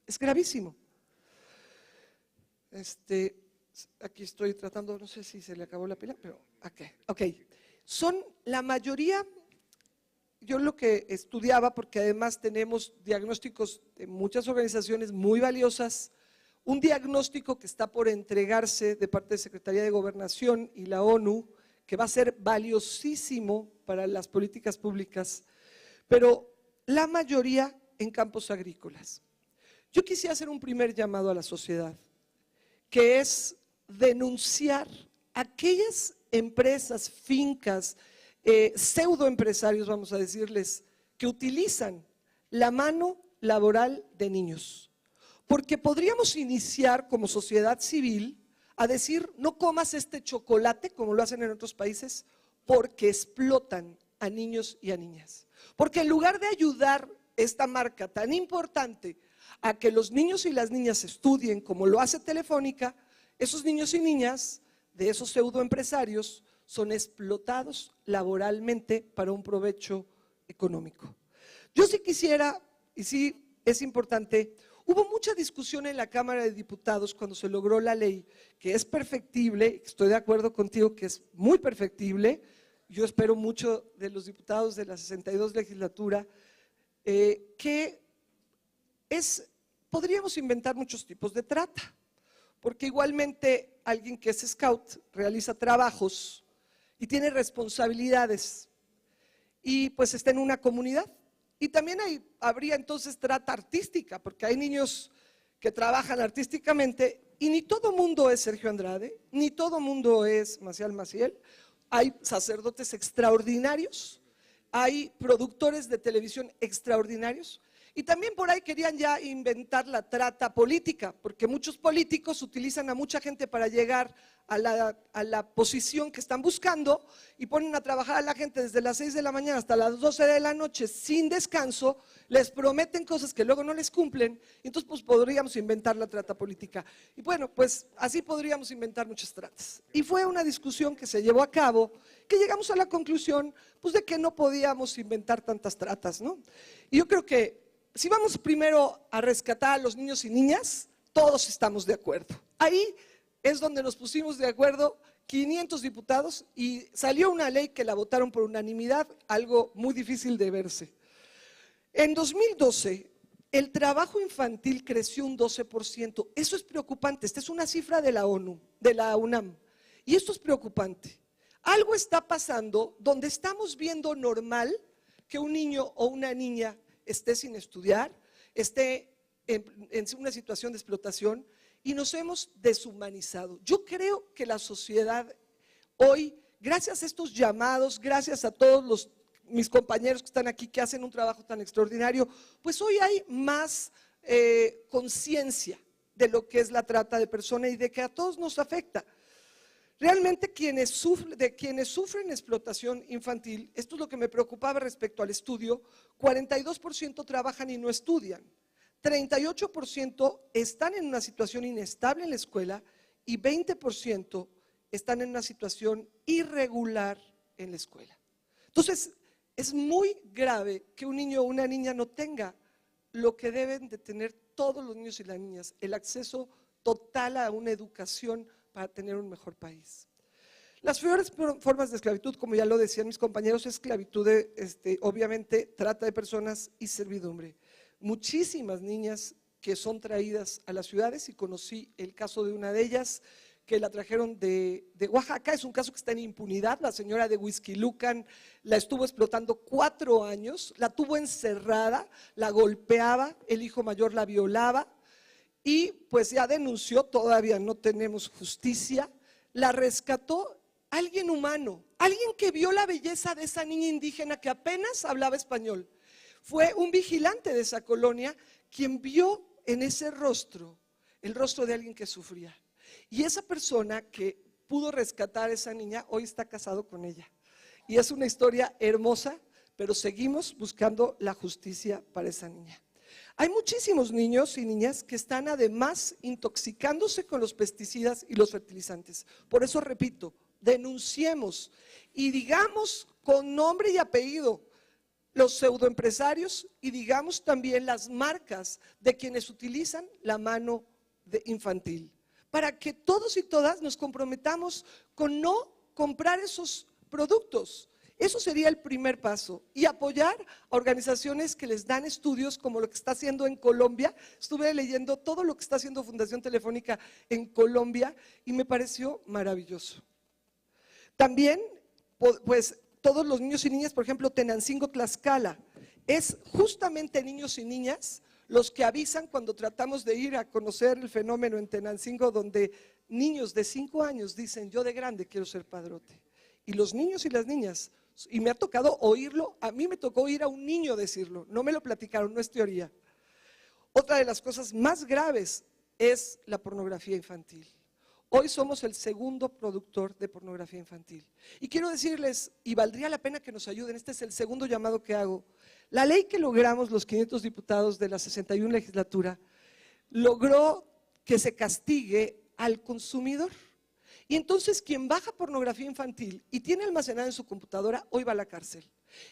Es gravísimo. Aquí estoy tratando, no sé si se le acabó la pila, pero ok. Son la mayoría, yo lo que estudiaba, porque además tenemos diagnósticos de muchas organizaciones muy valiosas, un diagnóstico que está por entregarse de parte de Secretaría de Gobernación y la ONU, que va a ser valiosísimo para las políticas públicas, pero la mayoría en campos agrícolas. Yo quisiera hacer un primer llamado a la sociedad, que es denunciar aquellas empresas, fincas, pseudoempresarios, vamos a decirles, que utilizan la mano laboral de niños. Porque podríamos iniciar como sociedad civil a decir, no comas este chocolate, como lo hacen en otros países, porque explotan a niños y a niñas. Porque en lugar de ayudar esta marca tan importante a que los niños y las niñas estudien, como lo hace Telefónica, esos niños y niñas de esos pseudoempresarios son explotados laboralmente para un provecho económico. Yo sí quisiera, y sí es importante, hubo mucha discusión en la Cámara de Diputados cuando se logró la ley, que es perfectible, estoy de acuerdo contigo que es muy perfectible, yo espero mucho de los diputados de la 62 legislatura, podríamos inventar muchos tipos de trata, porque igualmente alguien que es scout realiza trabajos y tiene responsabilidades y pues está en una comunidad. Y también habría entonces trata artística, porque hay niños que trabajan artísticamente y ni todo mundo es Sergio Andrade, ni todo mundo es Maciel Maciel. Hay sacerdotes extraordinarios, hay productores de televisión extraordinarios y también por ahí querían ya inventar la trata política, porque muchos políticos utilizan a mucha gente para llegar a la posición que están buscando y ponen a trabajar a la gente desde las 6 de la mañana hasta las 12 de la noche sin descanso, les prometen cosas que luego no les cumplen, y entonces pues podríamos inventar la trata política. Y bueno, pues así podríamos inventar muchas tratas. Y fue una discusión que se llevó a cabo, que llegamos a la conclusión pues de que no podíamos inventar tantas tratas, ¿no? Y yo creo que si vamos primero a rescatar a los niños y niñas, todos estamos de acuerdo. Ahí es donde nos pusimos de acuerdo 500 diputados y salió una ley que la votaron por unanimidad, algo muy difícil de verse. En 2012, el trabajo infantil creció un 12%. Eso es preocupante. Esta es una cifra de la ONU, de la UNAM. Y esto es preocupante. Algo está pasando donde estamos viendo normal que un niño o una niña esté sin estudiar, esté en una situación de explotación y nos hemos deshumanizado. Yo creo que la sociedad hoy, gracias a estos llamados, gracias a todos mis compañeros que están aquí que hacen un trabajo tan extraordinario, pues hoy hay más conciencia de lo que es la trata de personas y de que a todos nos afecta. Realmente quienes sufren explotación infantil, esto es lo que me preocupaba respecto al estudio, 42% trabajan y no estudian, 38% están en una situación inestable en la escuela y 20% están en una situación irregular en la escuela. Entonces, es muy grave que un niño o una niña no tenga lo que deben de tener todos los niños y las niñas, el acceso total a una educación para tener un mejor país. Las peores formas de esclavitud, como ya lo decían mis compañeros, es esclavitud, obviamente trata de personas y servidumbre. Muchísimas niñas que son traídas a las ciudades y conocí el caso de una de ellas que la trajeron de Oaxaca, es un caso que está en impunidad, la señora de Huixquilucan la estuvo explotando 4 años, la tuvo encerrada, la golpeaba, el hijo mayor la violaba y pues ya denunció, todavía no tenemos justicia, la rescató alguien humano, alguien que vio la belleza de esa niña indígena que apenas hablaba español. Fue un vigilante de esa colonia quien vio en ese rostro, el rostro de alguien que sufría. Y esa persona que pudo rescatar a esa niña, hoy está casado con ella. Y es una historia hermosa, pero seguimos buscando la justicia para esa niña. Hay muchísimos niños y niñas que están además intoxicándose con los pesticidas y los fertilizantes. Por eso repito, denunciemos y digamos con nombre y apellido los pseudoempresarios y digamos también las marcas de quienes utilizan la mano infantil, para que todos y todas nos comprometamos con no comprar esos productos. Eso sería el primer paso, y apoyar a organizaciones que les dan estudios como lo que está haciendo en Colombia. Estuve leyendo todo lo que está haciendo Fundación Telefónica en Colombia y me pareció maravilloso. También, pues, todos los niños y niñas, por ejemplo, Tenancingo Tlaxcala, es justamente niños y niñas los que avisan cuando tratamos de ir a conocer el fenómeno en Tenancingo, donde niños de 5 años dicen, yo de grande quiero ser padrote. Y los niños y las niñas, y me ha tocado oírlo, a mí me tocó oír a un niño decirlo, no me lo platicaron, no es teoría. Otra de las cosas más graves es la pornografía infantil. Hoy somos el segundo productor de pornografía infantil. Y quiero decirles, y valdría la pena que nos ayuden, este es el segundo llamado que hago. La ley que logramos los 500 diputados de la 61 legislatura logró que se castigue al consumidor. Y entonces quien baja pornografía infantil y tiene almacenada en su computadora, hoy va a la cárcel.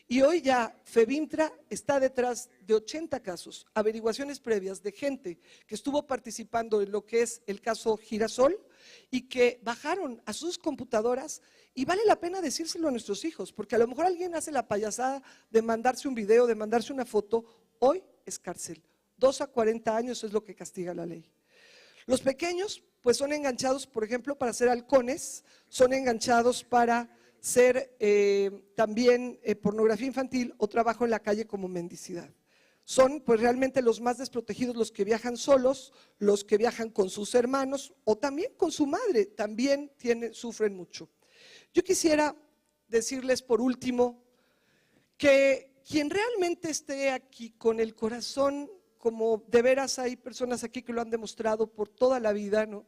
Y hoy ya FEBINTRA está detrás de 80 casos, averiguaciones previas de gente que estuvo participando en lo que es el caso Girasol y que bajaron a sus computadoras, y vale la pena decírselo a nuestros hijos, porque a lo mejor alguien hace la payasada de mandarse un video, de mandarse una foto, hoy es cárcel. 2 a 40 años es lo que castiga la ley. Los pequeños pues son enganchados, por ejemplo, para ser halcones, son enganchados para ser también pornografía infantil o trabajo en la calle como mendicidad. Son pues realmente los más desprotegidos, los que viajan solos, los que viajan con sus hermanos o también con su madre, también sufren mucho. Yo quisiera decirles por último que quien realmente esté aquí con el corazón, como de veras hay personas aquí que lo han demostrado por toda la vida, ¿no?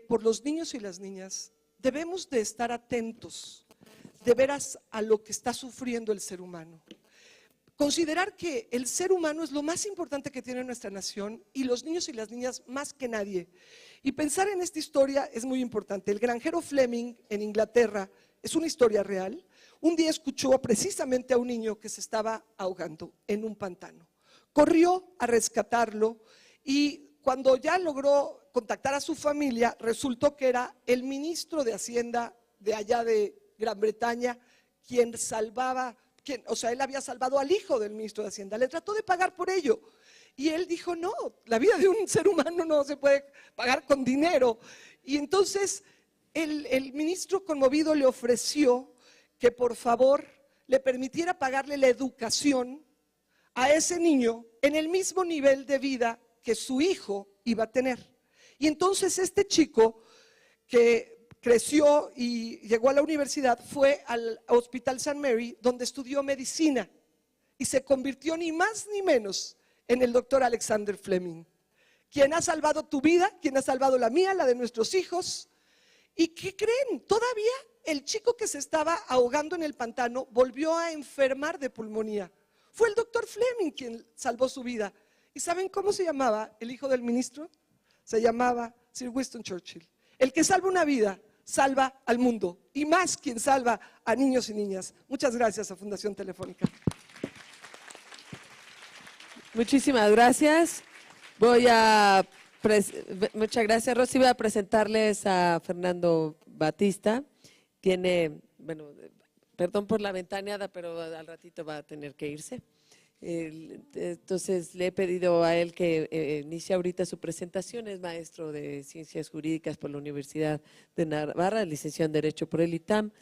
Por los niños y las niñas, debemos de estar atentos de veras a lo que está sufriendo el ser humano. Considerar que el ser humano es lo más importante que tiene nuestra nación y los niños y las niñas más que nadie. Y pensar en esta historia es muy importante. El granjero Fleming en Inglaterra es una historia real. Un día escuchó precisamente a un niño que se estaba ahogando en un pantano. Corrió a rescatarlo y cuando ya logró contactar a su familia, resultó que era el ministro de Hacienda de allá de Gran Bretaña quien salvaba, él había salvado al hijo del ministro de Hacienda, le trató de pagar por ello. Y él dijo, no, la vida de un ser humano no se puede pagar con dinero. Y entonces el ministro conmovido le ofreció que por favor le permitiera pagarle la educación a ese niño en el mismo nivel de vida que su hijo iba a tener. Y entonces este chico que creció y llegó a la universidad fue al Hospital St. Mary, donde estudió medicina y se convirtió ni más ni menos en el doctor Alexander Fleming, quien ha salvado tu vida, quien ha salvado la mía, la de nuestros hijos. ¿Y qué creen? Todavía el chico que se estaba ahogando en el pantano volvió a enfermar de pulmonía. Fue el doctor Fleming quien salvó su vida. ¿Y saben cómo se llamaba el hijo del ministro? Se llamaba Sir Winston Churchill. El que salva una vida, salva al mundo. Y más quien salva a niños y niñas. Muchas gracias a Fundación Telefónica. Muchísimas gracias. Muchas gracias, Rosy. Voy a presentarles a Fernando Batista. Perdón por la ventaneada, pero al ratito va a tener que irse. Entonces le he pedido a él que inicie ahorita su presentación. Es maestro de Ciencias Jurídicas por la Universidad de Navarra, licenciado en Derecho por el ITAM,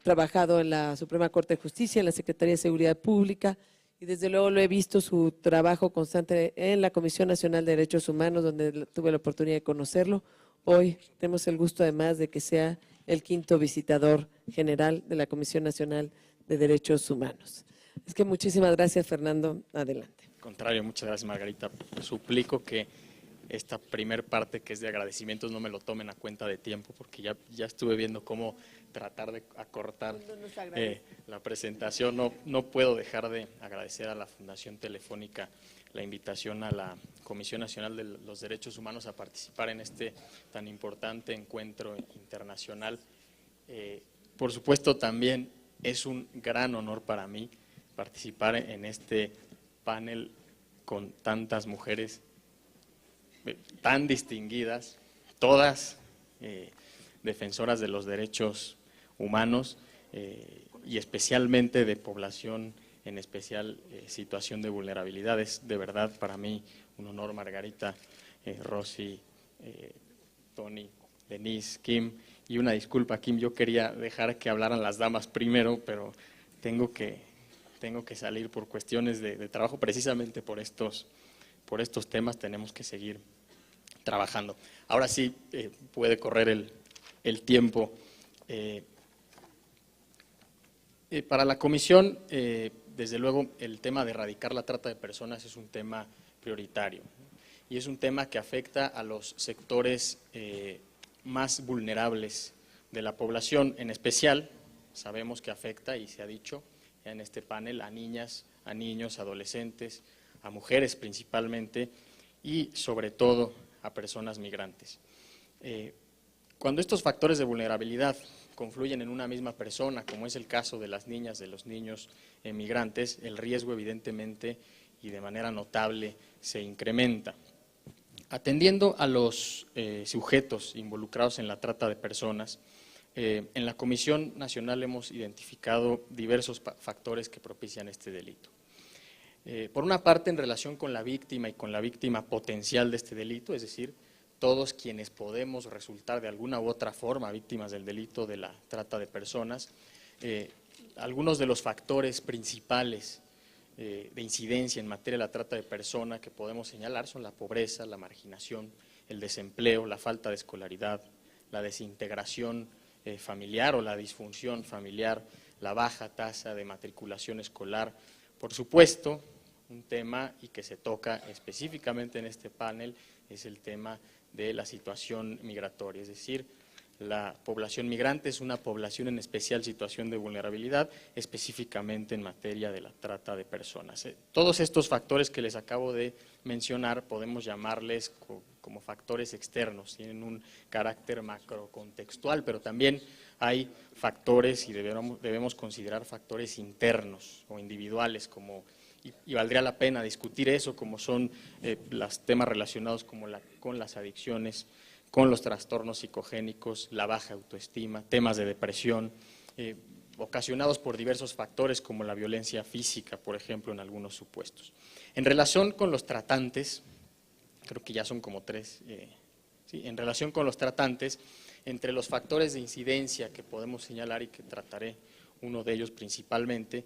trabajado en la Suprema Corte de Justicia, en la Secretaría de Seguridad Pública, y desde luego lo he visto su trabajo constante en la Comisión Nacional de Derechos Humanos, donde tuve la oportunidad de conocerlo. Hoy tenemos el gusto además de que sea el 5º visitador general de la Comisión Nacional de Derechos Humanos. Es que muchísimas gracias, Fernando. Adelante. Al contrario, muchas gracias, Margarita. Suplico que esta primer parte que es de agradecimientos no me lo tomen a cuenta de tiempo, porque ya estuve viendo cómo tratar de acortar la presentación. No puedo dejar de agradecer a la Fundación Telefónica la invitación a la Comisión Nacional de los Derechos Humanos a participar en este tan importante encuentro internacional. Por supuesto, también es un gran honor para mí participar en este panel con tantas mujeres tan distinguidas, todas defensoras de los derechos humanos y especialmente de población en especial situación de vulnerabilidad. Es de verdad para mí un honor, Margarita, Rosy, Tony, Denise, Kim, y una disculpa, Kim, yo quería dejar que hablaran las damas primero, pero tengo que salir por cuestiones de trabajo, precisamente por estos temas tenemos que seguir trabajando. Ahora sí puede correr el tiempo. Para la comisión, desde luego, el tema de erradicar la trata de personas es un tema prioritario y es un tema que afecta a los sectores más vulnerables de la población. En especial, sabemos que afecta, y se ha dicho en este panel, a niñas, a niños, adolescentes, a mujeres principalmente y sobre todo a personas migrantes. Cuando estos factores de vulnerabilidad confluyen en una misma persona, como es el caso de las niñas, de los niños migrantes, el riesgo evidentemente y de manera notable se incrementa. Atendiendo a los sujetos involucrados en la trata de personas, en la Comisión Nacional hemos identificado diversos factores que propician este delito. Por una parte, en relación con la víctima y con la víctima potencial de este delito, es decir, todos quienes podemos resultar de alguna u otra forma víctimas del delito de la trata de personas, algunos de los factores principales de incidencia en materia de la trata de personas que podemos señalar son la pobreza, la marginación, el desempleo, la falta de escolaridad, la desintegración familiar o la disfunción familiar, la baja tasa de matriculación escolar. Por supuesto, un tema y que se toca específicamente en este panel es el tema de la situación migratoria, es decir, la población migrante es una población en especial situación de vulnerabilidad, específicamente en materia de la trata de personas. Todos estos factores que les acabo de mencionar podemos llamarles como factores externos, tienen un carácter macrocontextual, pero también hay factores y debemos considerar factores internos o individuales, y valdría la pena discutir eso, como son los temas relacionados con las adicciones, con los trastornos psicogénicos, la baja autoestima, temas de depresión, ocasionados por diversos factores como la violencia física, por ejemplo, en algunos supuestos. En relación con los tratantes, creo que ya son como tres, en relación con los tratantes, entre los factores de incidencia que podemos señalar y que trataré uno de ellos principalmente,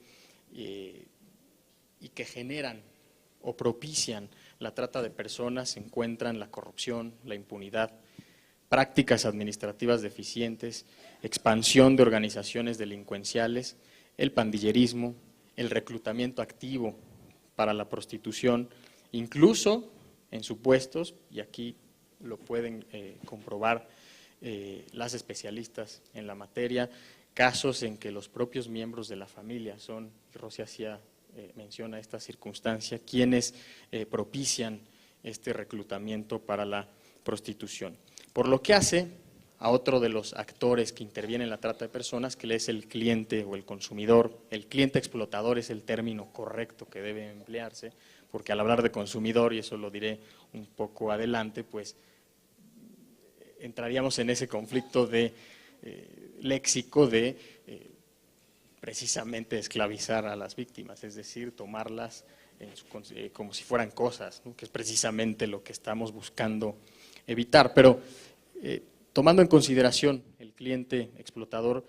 y que generan o propician la trata de personas se encuentran la corrupción, la impunidad, prácticas administrativas deficientes, expansión de organizaciones delincuenciales, el pandillerismo, el reclutamiento activo para la prostitución, incluso en supuestos, y aquí lo pueden comprobar las especialistas en la materia, casos en que los propios miembros de la familia son, Rosy menciona esta circunstancia, quienes propician este reclutamiento para la prostitución. Por lo que hace a otro de los actores que intervienen en la trata de personas, que es el cliente o el consumidor. El cliente explotador es el término correcto que debe emplearse, porque al hablar de consumidor, y eso lo diré un poco adelante, pues entraríamos en ese conflicto de léxico de precisamente esclavizar a las víctimas, es decir, tomarlas como si fueran cosas, ¿no? Que es precisamente lo que estamos buscando evitar. Pero tomando en consideración el cliente explotador,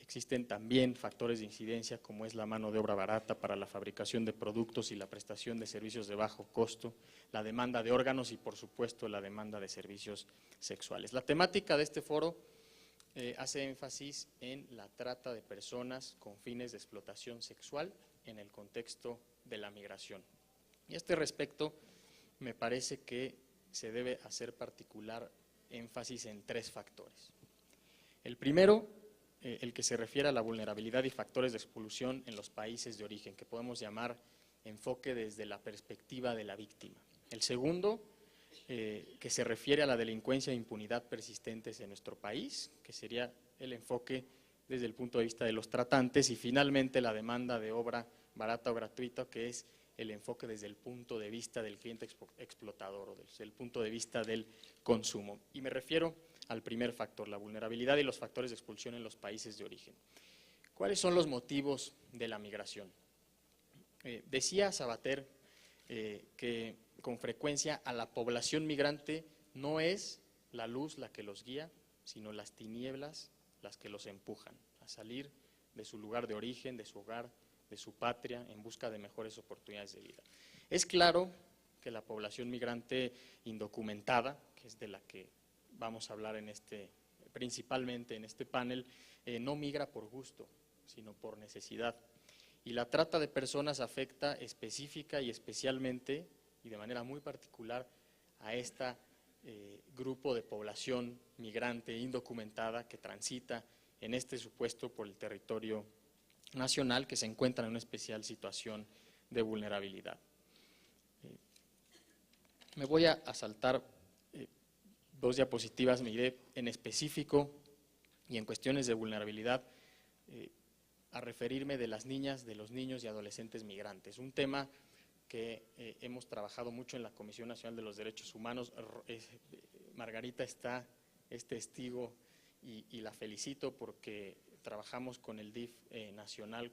existen también factores de incidencia como es la mano de obra barata para la fabricación de productos y la prestación de servicios de bajo costo, la demanda de órganos y por supuesto la demanda de servicios sexuales. La temática de este foro hace énfasis en la trata de personas con fines de explotación sexual en el contexto de la migración. Y a este respecto me parece que se debe hacer particular énfasis en 3 factores. El primero, el que se refiere a la vulnerabilidad y factores de exclusión en los países de origen, que podemos llamar enfoque desde la perspectiva de la víctima. El segundo, que se refiere a la delincuencia e impunidad persistentes en nuestro país, que sería el enfoque desde el punto de vista de los tratantes, y finalmente la demanda de obra barata o gratuita, que es el enfoque desde el punto de vista del cliente explotador, o desde el punto de vista del consumo. Y me refiero al primer factor, la vulnerabilidad y los factores de expulsión en los países de origen. ¿Cuáles son los motivos de la migración? Decía Sabater que con frecuencia a la población migrante no es la luz la que los guía, sino las tinieblas las que los empujan a salir de su lugar de origen, de su hogar, de su patria, en busca de mejores oportunidades de vida. Es claro que la población migrante indocumentada, que es de la que vamos a hablar principalmente en este panel, no migra por gusto, sino por necesidad. Y la trata de personas afecta específica y especialmente, y de manera muy particular, a este grupo de población migrante indocumentada que transita en este supuesto por el territorio nacional, que se encuentra en una especial situación de vulnerabilidad. Me voy a saltar 2 diapositivas, me iré en específico y en cuestiones de vulnerabilidad a referirme de las niñas, de los niños y adolescentes migrantes, un tema que hemos trabajado mucho en la Comisión Nacional de los Derechos Humanos. Margarita es testigo y la felicito porque trabajamos con el DIF nacional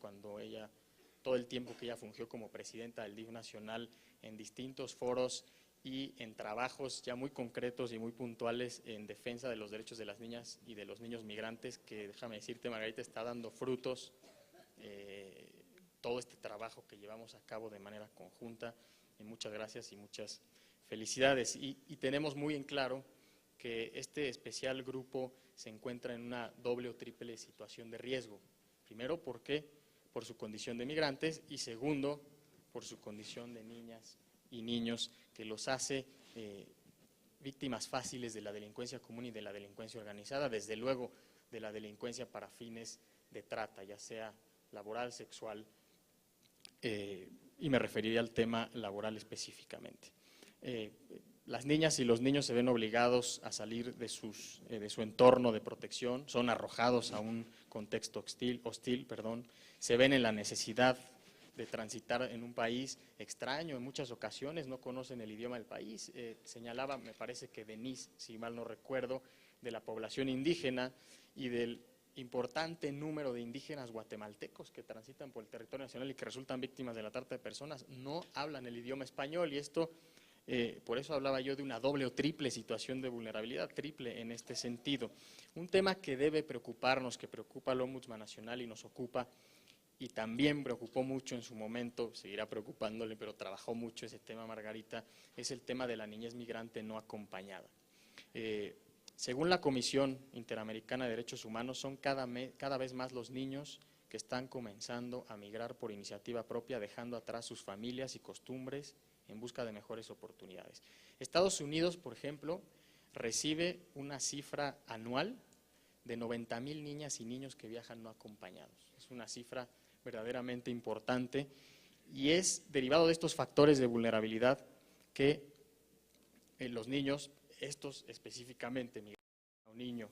todo el tiempo que ella fungió como presidenta del DIF nacional en distintos foros y en trabajos ya muy concretos y muy puntuales en defensa de los derechos de las niñas y de los niños migrantes, que déjame decirte, Margarita, está dando frutos todo este trabajo que llevamos a cabo de manera conjunta, y muchas gracias y muchas felicidades. Y tenemos muy en claro que este especial grupo se encuentra en una doble o triple situación de riesgo. Primero, porque por su condición de migrantes, y segundo, por su condición de niñas y niños, que los hace víctimas fáciles de la delincuencia común y de la delincuencia organizada, desde luego de la delincuencia para fines de trata, ya sea laboral, sexual, y me referiría al tema laboral específicamente. Las niñas y los niños se ven obligados a salir de su entorno de protección, son arrojados a un contexto hostil, se ven en la necesidad de transitar en un país extraño, en muchas ocasiones no conocen el idioma del país. Señalaba, me parece que Denise, si mal no recuerdo, de la población indígena y del importante número de indígenas guatemaltecos que transitan por el territorio nacional y que resultan víctimas de la trata de personas, no hablan el idioma español, y esto, por eso hablaba yo de una doble o triple situación de vulnerabilidad, triple en este sentido. Un tema que debe preocuparnos, que preocupa al Ombudsman Nacional y nos ocupa, y también preocupó mucho en su momento, seguirá preocupándole, pero trabajó mucho ese tema Margarita, es el tema de la niñez migrante no acompañada. Según la Comisión Interamericana de Derechos Humanos, son cada vez más los niños que están comenzando a migrar por iniciativa propia, dejando atrás sus familias y costumbres en busca de mejores oportunidades. Estados Unidos, por ejemplo, recibe una cifra anual de 90,000 niñas y niños que viajan no acompañados. Es una cifra verdaderamente importante y es derivado de estos factores de vulnerabilidad que los niños, estos específicamente, a un niño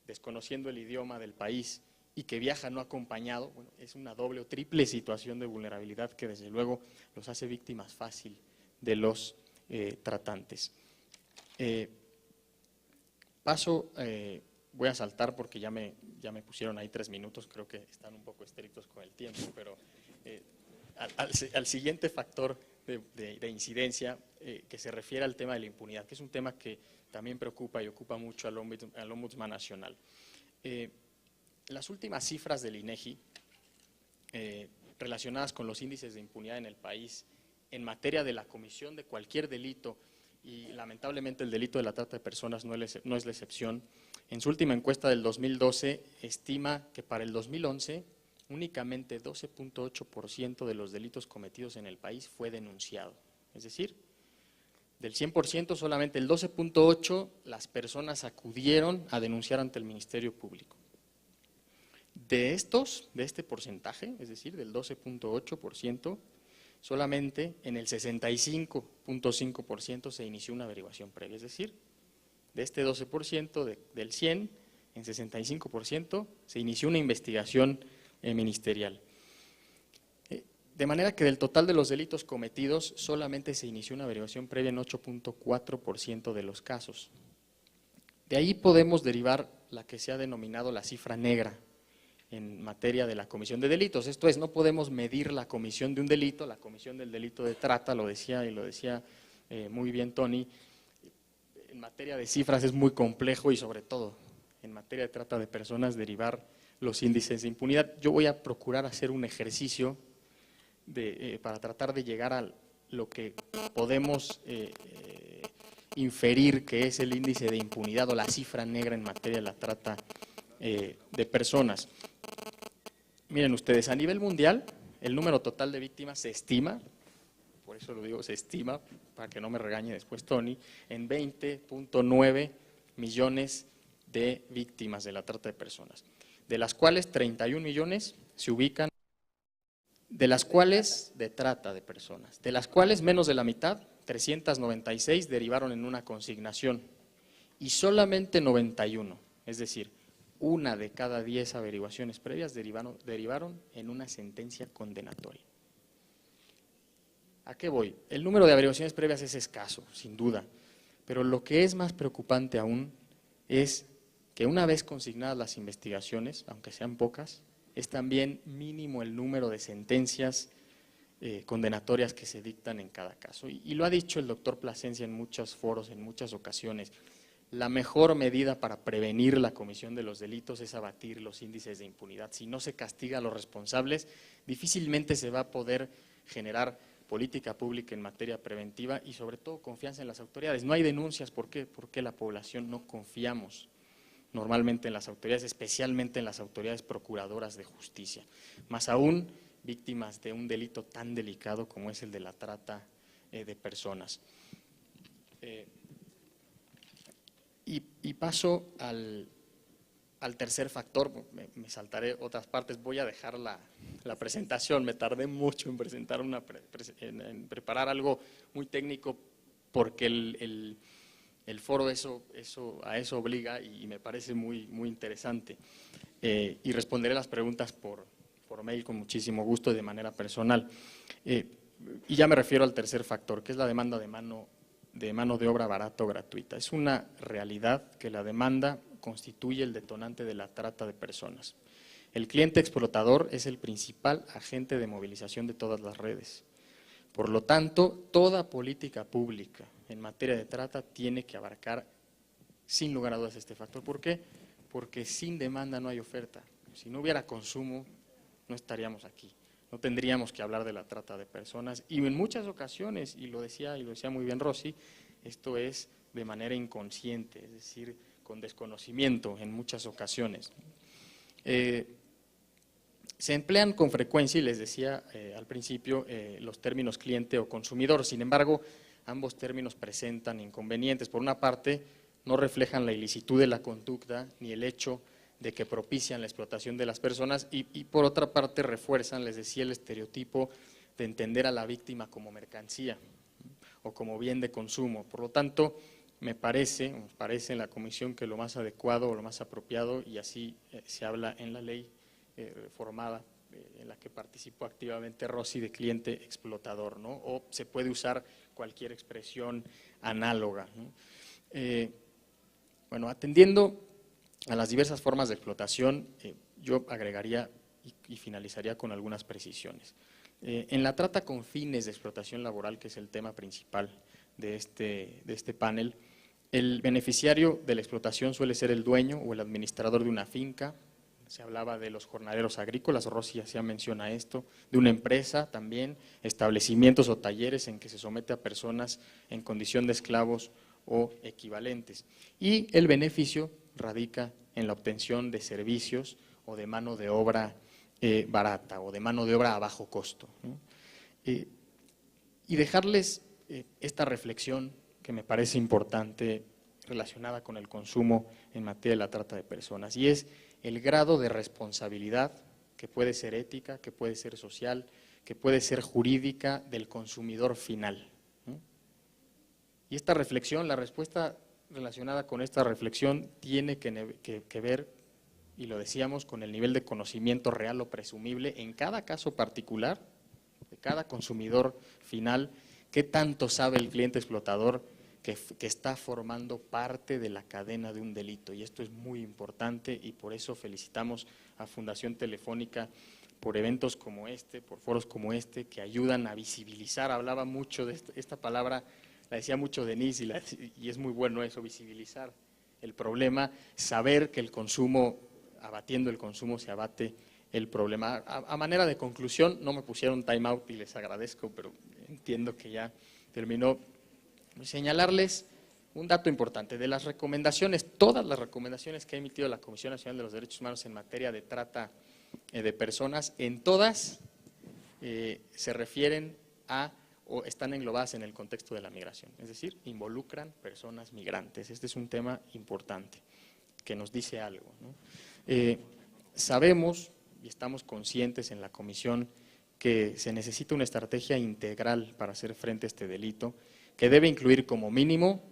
desconociendo el idioma del país y que viaja no acompañado, bueno, es una doble o triple situación de vulnerabilidad que desde luego los hace víctimas fácil de los tratantes. Voy a saltar porque ya me pusieron ahí 3 minutos, creo que están un poco estrictos con el tiempo, pero al siguiente factor de incidencia que se refiere al tema de la impunidad, que es un tema que también preocupa y ocupa mucho al Ombudsman Nacional. Las últimas cifras del INEGI relacionadas con los índices de impunidad en el país en materia de la comisión de cualquier delito, y lamentablemente el delito de la trata de personas no es la excepción. En su última encuesta del 2012 estima que para el 2011 únicamente 12.8% de los delitos cometidos en el país fue denunciado. Es decir, Del 100%, solamente el 12.8% las personas acudieron a denunciar ante el Ministerio Público. De este porcentaje, es decir, del 12.8%, solamente en el 65.5% se inició una averiguación previa. Es decir, de este 12% del 100, en 65% se inició una investigación ministerial. De manera que del total de los delitos cometidos, solamente se inició una averiguación previa en 8.4% de los casos. De ahí podemos derivar la que se ha denominado la cifra negra en materia de la comisión de delitos. Esto es, no podemos medir la comisión de un delito, la comisión del delito de trata, lo decía muy bien Tony. En materia de cifras es muy complejo y sobre todo en materia de trata de personas derivar los índices de impunidad. Yo voy a procurar hacer un ejercicio para tratar de llegar a lo que podemos inferir que es el índice de impunidad o la cifra negra en materia de la trata de personas. Miren ustedes, a nivel mundial, el número total de víctimas se estima, por eso lo digo, se estima, para que no me regañe después Tony, en 20.9 millones de víctimas de la trata de personas, de las cuales 31 millones se ubican, de las cuales de trata de personas, de las cuales menos de la mitad, 396, derivaron en una consignación y solamente 91, es decir, una de cada 10 averiguaciones previas derivaron en una sentencia condenatoria. ¿A qué voy? El número de averiguaciones previas es escaso, sin duda, pero lo que es más preocupante aún es que una vez consignadas las investigaciones, aunque sean pocas, es también mínimo el número de sentencias condenatorias que se dictan en cada caso. Y lo ha dicho el doctor Plasencia en muchos foros, en muchas ocasiones. La mejor medida para prevenir la comisión de los delitos es abatir los índices de impunidad. Si no se castiga a los responsables, difícilmente se va a poder generar política pública en materia preventiva y sobre todo confianza en las autoridades. No hay denuncias, ¿por qué? Porque la población no confiamos normalmente en las autoridades, especialmente en las autoridades procuradoras de justicia, más aún víctimas de un delito tan delicado como es el de la trata de personas. Y paso al tercer factor, me saltaré otras partes, voy a dejar la presentación, me tardé mucho en presentar en preparar algo muy técnico porque el foro a eso obliga y me parece muy interesante. Y responderé las preguntas por mail con muchísimo gusto y de manera personal. Y ya me refiero al tercer factor, que es la demanda de mano de obra barata o gratuita. Es una realidad que la demanda constituye el detonante de la trata de personas. El cliente explotador es el principal agente de movilización de todas las redes. Por lo tanto, toda política pública en materia de trata tiene que abarcar, sin lugar a dudas, este factor. ¿Por qué? Porque sin demanda no hay oferta. Si no hubiera consumo, no estaríamos aquí. No tendríamos que hablar de la trata de personas y en muchas ocasiones, y lo decía muy bien Rosy, esto es de manera inconsciente, es decir, con desconocimiento en muchas ocasiones. Se emplean con frecuencia, y les decía al principio, los términos cliente o consumidor. Sin embargo, ambos términos presentan inconvenientes. Por una parte, no reflejan la ilicitud de la conducta ni el hecho de que propician la explotación de las personas y por otra parte refuerzan, les decía, el estereotipo de entender a la víctima como mercancía o como bien de consumo. Por lo tanto, nos parece en la comisión que lo más adecuado o lo más apropiado, y así se habla en la ley reformada en la que participó activamente Rosy, de cliente explotador, ¿no? O se puede usar cualquier expresión análoga, ¿no? Bueno, atendiendo a las diversas formas de explotación, yo agregaría y finalizaría con algunas precisiones. En la trata con fines de explotación laboral, que es el tema principal de este panel, el beneficiario de la explotación suele ser el dueño o el administrador de una finca. Se hablaba de los jornaleros agrícolas, Rosy hacía mención a esto, de una empresa también, establecimientos o talleres en que se somete a personas en condición de esclavos o equivalentes. Y el beneficio radica en la obtención de servicios o de mano de obra barata o de mano de obra a bajo costo, ¿no? Y dejarles esta reflexión que me parece importante relacionada con el consumo en materia de la trata de personas, y es el grado de responsabilidad, que puede ser ética, que puede ser social, que puede ser jurídica, del consumidor final, ¿no? Y esta reflexión, la respuesta relacionada con esta reflexión tiene que ver, y lo decíamos, con el nivel de conocimiento real o presumible en cada caso particular, de cada consumidor final, qué tanto sabe el cliente explotador que está formando parte de la cadena de un delito. Y esto es muy importante, y por eso felicitamos a Fundación Telefónica por eventos como este, por foros como este, que ayudan a visibilizar. Hablaba mucho de esta palabra, la decía mucho Denise, y es muy bueno eso, visibilizar el problema, saber que el consumo, abatiendo el consumo, se abate el problema. A manera de conclusión, no me pusieron time out y les agradezco, pero entiendo que ya terminó. Señalarles un dato importante de las recomendaciones, todas las recomendaciones que ha emitido la Comisión Nacional de los Derechos Humanos en materia de trata de personas, en todas se refieren a o están englobadas en el contexto de la migración, es decir, involucran personas migrantes. Este es un tema importante que nos dice algo, ¿no? Sabemos y estamos conscientes en la Comisión que se necesita una estrategia integral para hacer frente a este delito, que debe incluir como mínimo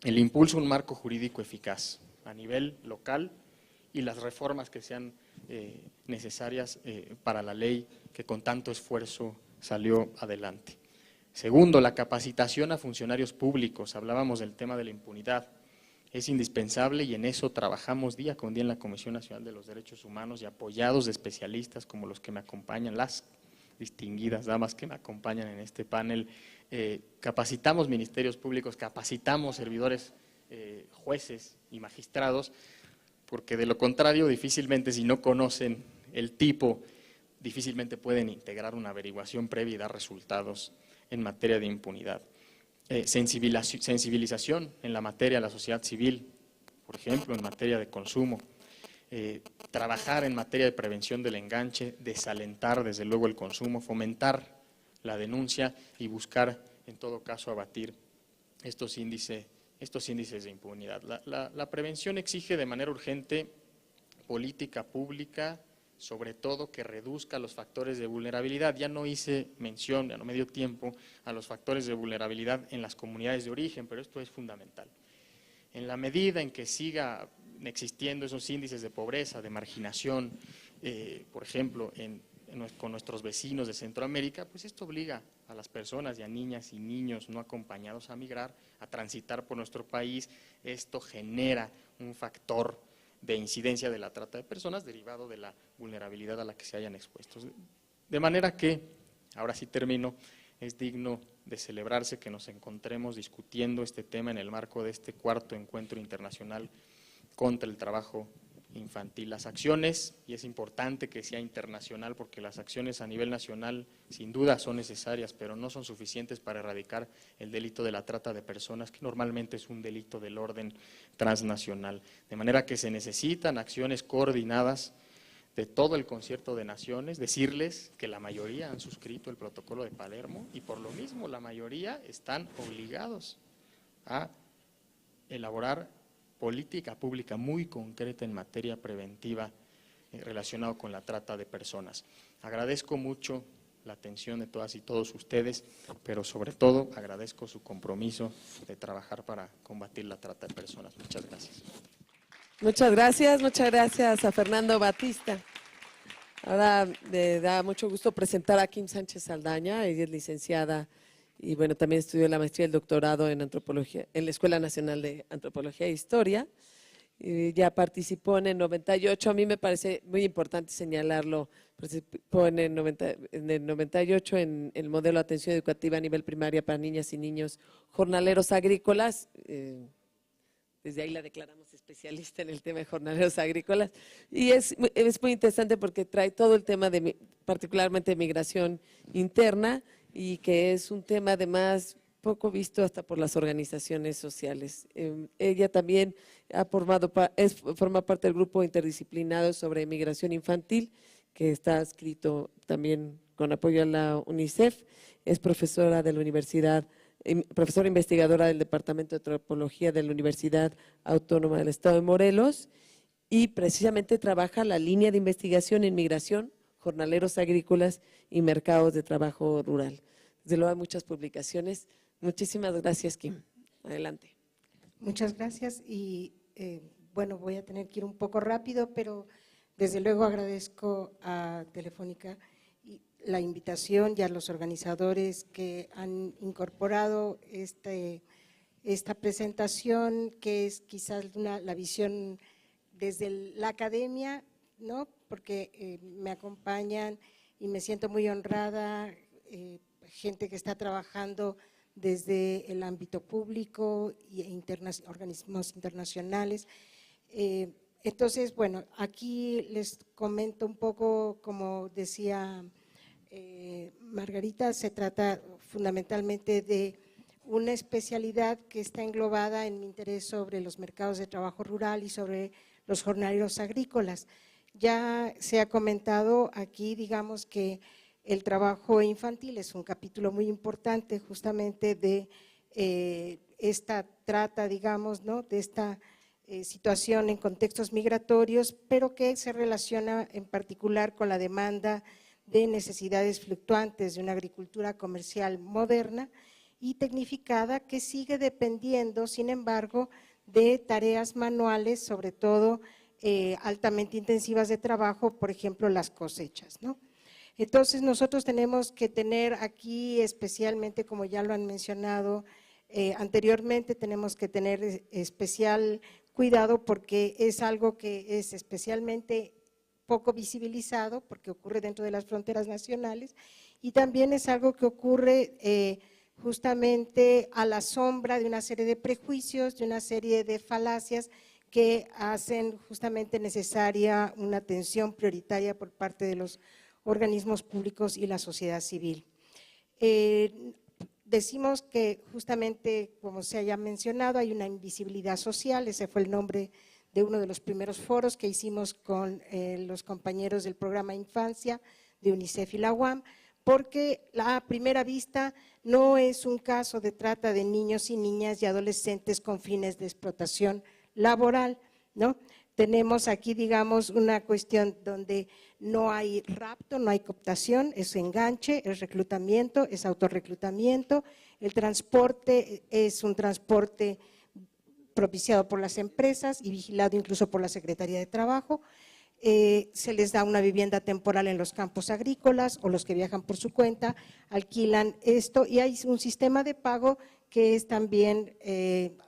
el impulso a un marco jurídico eficaz a nivel local y las reformas que sean necesarias para la ley que con tanto esfuerzo salió adelante. Segundo, la capacitación a funcionarios públicos. Hablábamos del tema de la impunidad. Es indispensable y en eso trabajamos día con día en la Comisión Nacional de los Derechos Humanos y apoyados de especialistas como los que me acompañan, las distinguidas damas que me acompañan en este panel. Capacitamos ministerios públicos, capacitamos servidores, jueces y magistrados, porque de lo contrario difícilmente, si no conocen el tipo, difícilmente pueden integrar una averiguación previa y dar resultados en materia de impunidad. Sensibilización en la materia de la sociedad civil, por ejemplo, en materia de consumo. Trabajar en materia de prevención del enganche, desalentar desde luego el consumo, fomentar la denuncia y buscar en todo caso abatir estos índices de impunidad. La prevención exige de manera urgente política pública, sobre todo que reduzca los factores de vulnerabilidad. Ya no hice mención, ya no me dio tiempo, a los factores de vulnerabilidad en las comunidades de origen, pero esto es fundamental. En la medida en que siga existiendo esos índices de pobreza, de marginación, por ejemplo, con nuestros vecinos de Centroamérica, pues esto obliga a las personas y a niñas y niños no acompañados a migrar, a transitar por nuestro país. Esto genera un factor de incidencia de la trata de personas derivado de la vulnerabilidad a la que se hayan expuesto. De manera que, ahora sí termino, es digno de celebrarse que nos encontremos discutiendo este tema en el marco de este cuarto encuentro internacional contra el trabajo infantil. Las acciones, y es importante que sea internacional porque las acciones a nivel nacional sin duda son necesarias, pero no son suficientes para erradicar el delito de la trata de personas, que normalmente es un delito del orden transnacional. De manera que se necesitan acciones coordinadas de todo el concierto de naciones, decirles que la mayoría han suscrito el protocolo de Palermo y por lo mismo la mayoría están obligados a elaborar política pública muy concreta en materia preventiva relacionado con la trata de personas. Agradezco mucho la atención de todas y todos ustedes, pero sobre todo agradezco su compromiso de trabajar para combatir la trata de personas. Muchas gracias. Muchas gracias a Fernando Batista. Ahora me da mucho gusto presentar a Kim Sánchez Saldaña. Ella es licenciada y bueno, también estudió la maestría y el doctorado en antropología en la Escuela Nacional de Antropología e Historia. Ya participó en el 98, a mí me parece muy importante señalarlo, participó en el 98 en el modelo de atención educativa a nivel primaria para niñas y niños jornaleros agrícolas. Desde ahí la declaramos especialista en el tema de jornaleros agrícolas. Y es muy interesante porque trae todo el tema de particularmente de migración interna y que es un tema además poco visto hasta por las organizaciones sociales. Ella también forma parte del grupo interdisciplinado sobre migración infantil, que está adscrito también con apoyo a la UNICEF. Es profesora de la Universidad profesora investigadora del Departamento de Antropología de la Universidad Autónoma del Estado de Morelos, y precisamente trabaja la línea de investigación en migración, jornaleros agrícolas y mercados de trabajo rural. Desde luego hay muchas publicaciones. Muchísimas gracias, Kim. Adelante. Muchas gracias y bueno, voy a tener que ir un poco rápido, pero desde luego agradezco a Telefónica la invitación y a los organizadores que han incorporado esta presentación, que es quizás la visión desde la academia, ¿no? Porque me acompañan y me siento muy honrada, gente que está trabajando desde el ámbito público y organismos internacionales. Entonces, bueno, aquí les comento un poco, como decía Margarita, se trata fundamentalmente de una especialidad que está englobada en mi interés sobre los mercados de trabajo rural y sobre los jornaleros agrícolas. Ya se ha comentado aquí, digamos, que el trabajo infantil es un capítulo muy importante justamente de esta trata, digamos, ¿no?, de esta situación en contextos migratorios, pero que se relaciona en particular con la demanda de necesidades fluctuantes de una agricultura comercial moderna y tecnificada que sigue dependiendo, sin embargo, de tareas manuales, sobre todo altamente intensivas de trabajo, por ejemplo, las cosechas, ¿no? Entonces, nosotros tenemos que tener aquí especialmente, como ya lo han mencionado anteriormente, tenemos que tener especial cuidado porque es algo que es especialmente poco visibilizado porque ocurre dentro de las fronteras nacionales y también es algo que ocurre justamente a la sombra de una serie de prejuicios, de una serie de falacias que hacen justamente necesaria una atención prioritaria por parte de los organismos públicos y la sociedad civil. Decimos que justamente, como se haya mencionado, hay una invisibilidad social, ese fue el nombre de uno de los primeros foros que hicimos con los compañeros del programa Infancia de UNICEF y la UAM, porque a primera vista no es un caso de trata de niños y niñas y adolescentes con fines de explotación laboral, ¿no? Tenemos aquí, digamos, una cuestión donde no hay rapto, no hay cooptación, es enganche, es reclutamiento, es autorreclutamiento, el transporte es un transporte propiciado por las empresas y vigilado incluso por la Secretaría de Trabajo. Se les da una vivienda temporal en los campos agrícolas o los que viajan por su cuenta, alquilan esto y hay un sistema de pago que es también,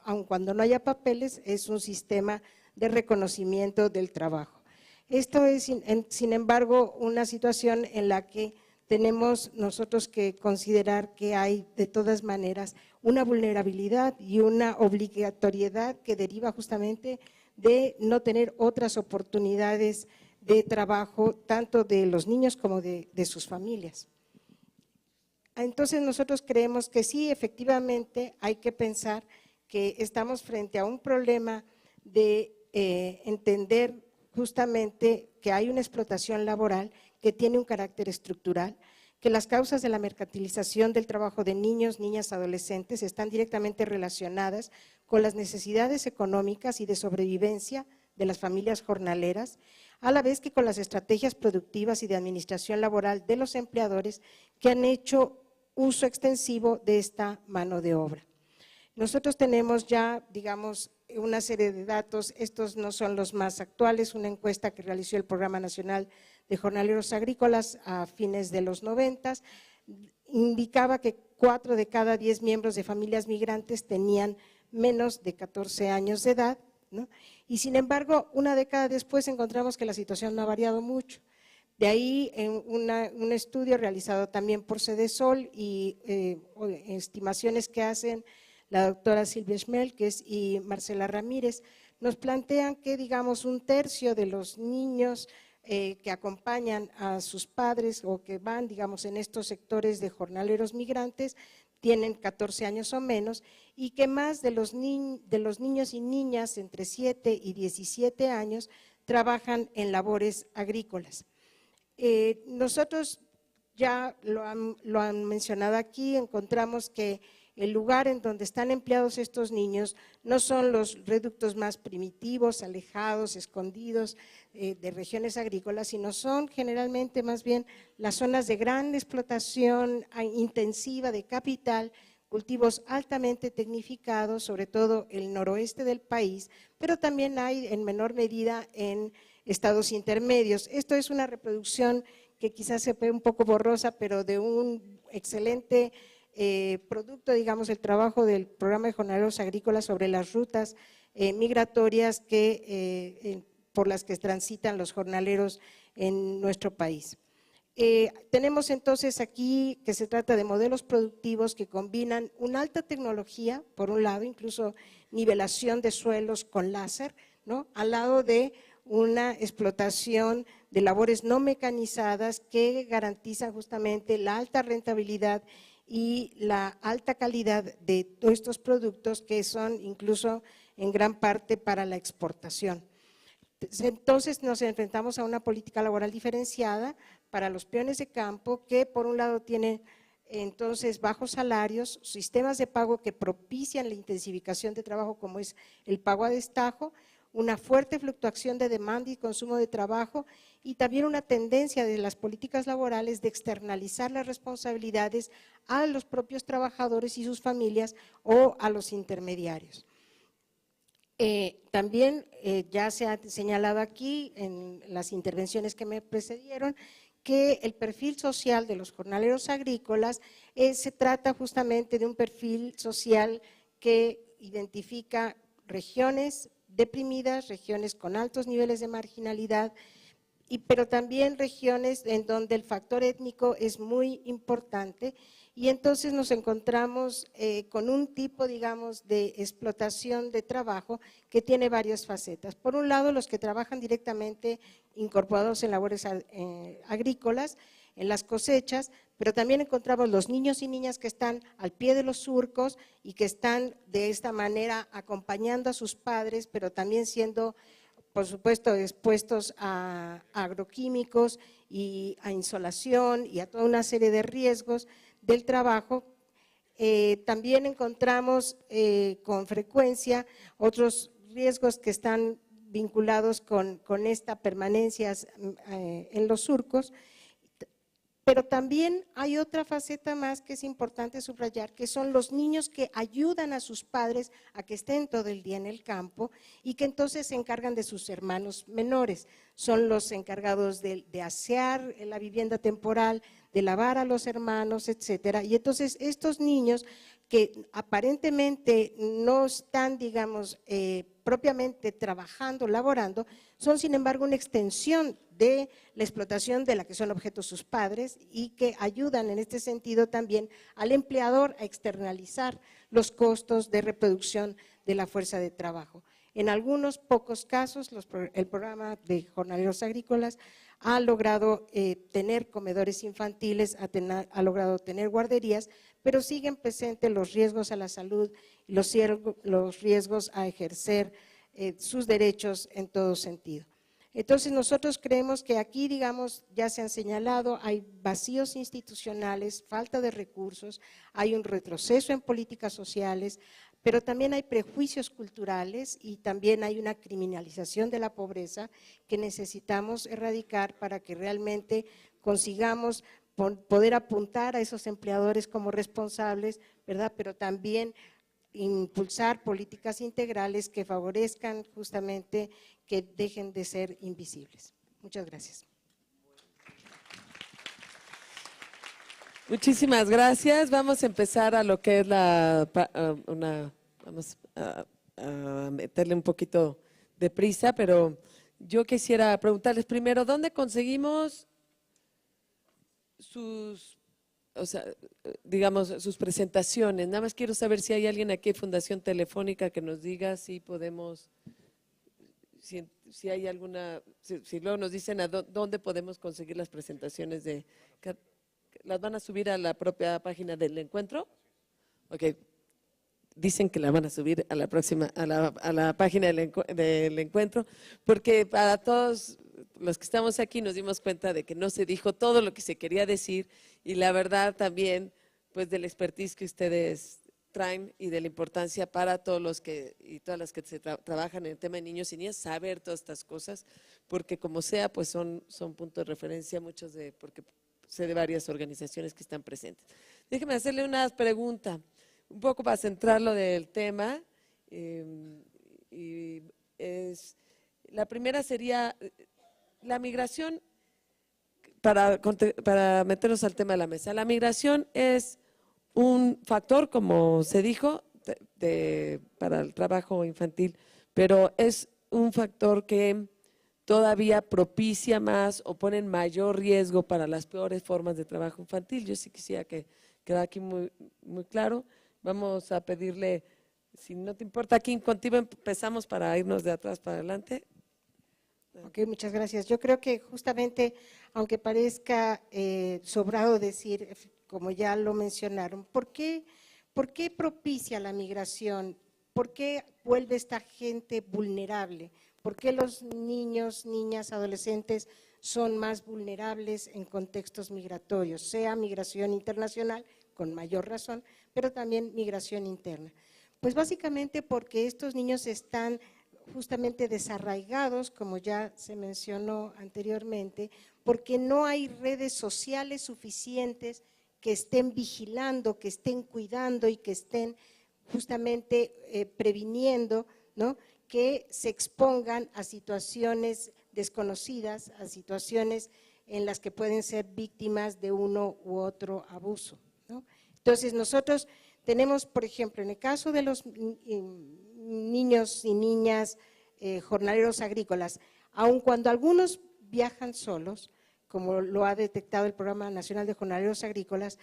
aun cuando no haya papeles, es un sistema de reconocimiento del trabajo. Esto es, sin embargo, una situación en la que tenemos nosotros que considerar que hay de todas maneras una vulnerabilidad y una obligatoriedad que deriva justamente de no tener otras oportunidades de trabajo, tanto de los niños como de sus familias. Entonces nosotros creemos que sí, efectivamente hay que pensar que estamos frente a un problema de entender justamente que hay una explotación laboral que tiene un carácter estructural, que las causas de la mercantilización del trabajo de niños, niñas, adolescentes están directamente relacionadas con las necesidades económicas y de sobrevivencia de las familias jornaleras, a la vez que con las estrategias productivas y de administración laboral de los empleadores que han hecho uso extensivo de esta mano de obra. Nosotros tenemos ya, digamos, una serie de datos, estos no son los más actuales, una encuesta que realizó el Programa Nacional de Jornaleros Agrícolas a fines de los 90, indicaba que 4 de cada 10 miembros de familias migrantes tenían menos de 14 años de edad, ¿no? Y sin embargo, una década después encontramos que la situación no ha variado mucho. De ahí, en un estudio realizado también por Cedesol y estimaciones que hacen la doctora Silvia Schmelkes y Marcela Ramírez, nos plantean que, digamos, 1/3 de los niños que acompañan a sus padres o que van, digamos, en estos sectores de jornaleros migrantes, tienen 14 años o menos, y que más de los niños y niñas entre 7 y 17 años trabajan en labores agrícolas. Nosotros ya lo han mencionado aquí, encontramos que el lugar en donde están empleados estos niños no son los reductos más primitivos, alejados, escondidos de regiones agrícolas, sino son generalmente más bien las zonas de gran explotación intensiva de capital, cultivos altamente tecnificados, sobre todo el noroeste del país, pero también hay en menor medida en estados intermedios. Esto es una reproducción que quizás se ve un poco borrosa, pero de un excelente producto, digamos, el trabajo del programa de jornaleros agrícolas sobre las rutas migratorias por las que transitan los jornaleros en nuestro país. Tenemos entonces aquí que se trata de modelos productivos que combinan una alta tecnología, por un lado, incluso nivelación de suelos con láser, ¿no?, al lado de una explotación de labores no mecanizadas que garantizan justamente la alta rentabilidad y la alta calidad de todos estos productos que son incluso en gran parte para la exportación. Entonces nos enfrentamos a una política laboral diferenciada para los peones de campo que por un lado tienen entonces bajos salarios, sistemas de pago que propician la intensificación de trabajo como es el pago a destajo, una fuerte fluctuación de demanda y consumo de trabajo y también una tendencia de las políticas laborales de externalizar las responsabilidades a los propios trabajadores y sus familias o a los intermediarios. También ya se ha señalado aquí en las intervenciones que me precedieron que el perfil social de los jornaleros agrícolas se trata justamente de un perfil social que identifica regiones deprimidas, regiones con altos niveles de marginalidad, pero también regiones en donde el factor étnico es muy importante y entonces nos encontramos con un tipo, digamos, de explotación de trabajo que tiene varias facetas. Por un lado, los que trabajan directamente incorporados en labores agrícolas, en las cosechas, pero también encontramos los niños y niñas que están al pie de los surcos y que están de esta manera acompañando a sus padres, pero también siendo, por supuesto, expuestos a agroquímicos y a insolación y a toda una serie de riesgos del trabajo. También encontramos con frecuencia otros riesgos que están vinculados con esta permanencia en los surcos. Pero también hay otra faceta más que es importante subrayar, que son los niños que ayudan a sus padres a que estén todo el día en el campo y que entonces se encargan de sus hermanos menores. Son los encargados de asear la vivienda temporal, de lavar a los hermanos, etcétera. Y entonces estos niños que aparentemente no están, digamos, propiamente trabajando, laborando, son sin embargo una extensión de la explotación de la que son objetos sus padres y que ayudan en este sentido también al empleador a externalizar los costos de reproducción de la fuerza de trabajo. En algunos pocos casos, el programa de jornaleros agrícolas ha logrado tener comedores infantiles, ha logrado tener guarderías, pero siguen presentes los riesgos a la salud, los riesgos a ejercer sus derechos en todo sentido. Entonces nosotros creemos que aquí, digamos, ya se han señalado, hay vacíos institucionales, falta de recursos, hay un retroceso en políticas sociales, pero también hay prejuicios culturales y también hay una criminalización de la pobreza que necesitamos erradicar para que realmente consigamos poder apuntar a esos empleadores como responsables, ¿verdad? Pero también impulsar políticas integrales que favorezcan justamente que dejen de ser invisibles. Muchas gracias. Muchísimas gracias. Vamos a empezar a lo que es vamos a meterle un poquito de prisa, pero yo quisiera preguntarles primero, ¿dónde conseguimos sus presentaciones? Nada más quiero saber si hay alguien aquí de Fundación Telefónica que nos diga si podemos, si hay alguna, si luego nos dicen a dónde podemos conseguir las presentaciones ¿las van a subir a la propia página del encuentro? Ok, dicen que la van a subir a la próxima, a la página del encuentro, porque para todos los que estamos aquí nos dimos cuenta de que no se dijo todo lo que se quería decir y la verdad también, pues del expertise que ustedes traen y de la importancia para todos los que y todas las que trabajan en el tema de niños y niñas, saber todas estas cosas, porque como sea, pues son puntos de referencia, porque sé de varias organizaciones que están presentes. Déjeme hacerle una pregunta, un poco para centrarlo del tema, la primera sería la migración, para meternos al tema de la mesa. La migración es un factor, como se dijo, para el trabajo infantil, pero es un factor que todavía propicia más o pone en mayor riesgo para las peores formas de trabajo infantil. Yo sí quisiera que quede aquí muy, muy claro. Vamos a pedirle, si no te importa, Kim, contigo empezamos para irnos de atrás para adelante. Ok, muchas gracias. Yo creo que justamente, aunque parezca sobrado decir, como ya lo mencionaron, ¿por qué propicia la migración? ¿Por qué vuelve esta gente vulnerable? ¿Por qué los niños, niñas, adolescentes son más vulnerables en contextos migratorios? Sea migración internacional, con mayor razón, pero también migración interna. Pues básicamente porque estos niños están justamente desarraigados, como ya se mencionó anteriormente, porque no hay redes sociales suficientes que estén vigilando, que estén cuidando y que estén justamente previniendo, ¿no?, que se expongan a situaciones desconocidas, a situaciones en las que pueden ser víctimas de uno u otro abuso, ¿no? Entonces nosotros tenemos, por ejemplo, en el caso de los niños y niñas jornaleros agrícolas, aun cuando algunos viajan solos, como lo ha detectado el Programa Nacional de Jornaleros Agrícolas,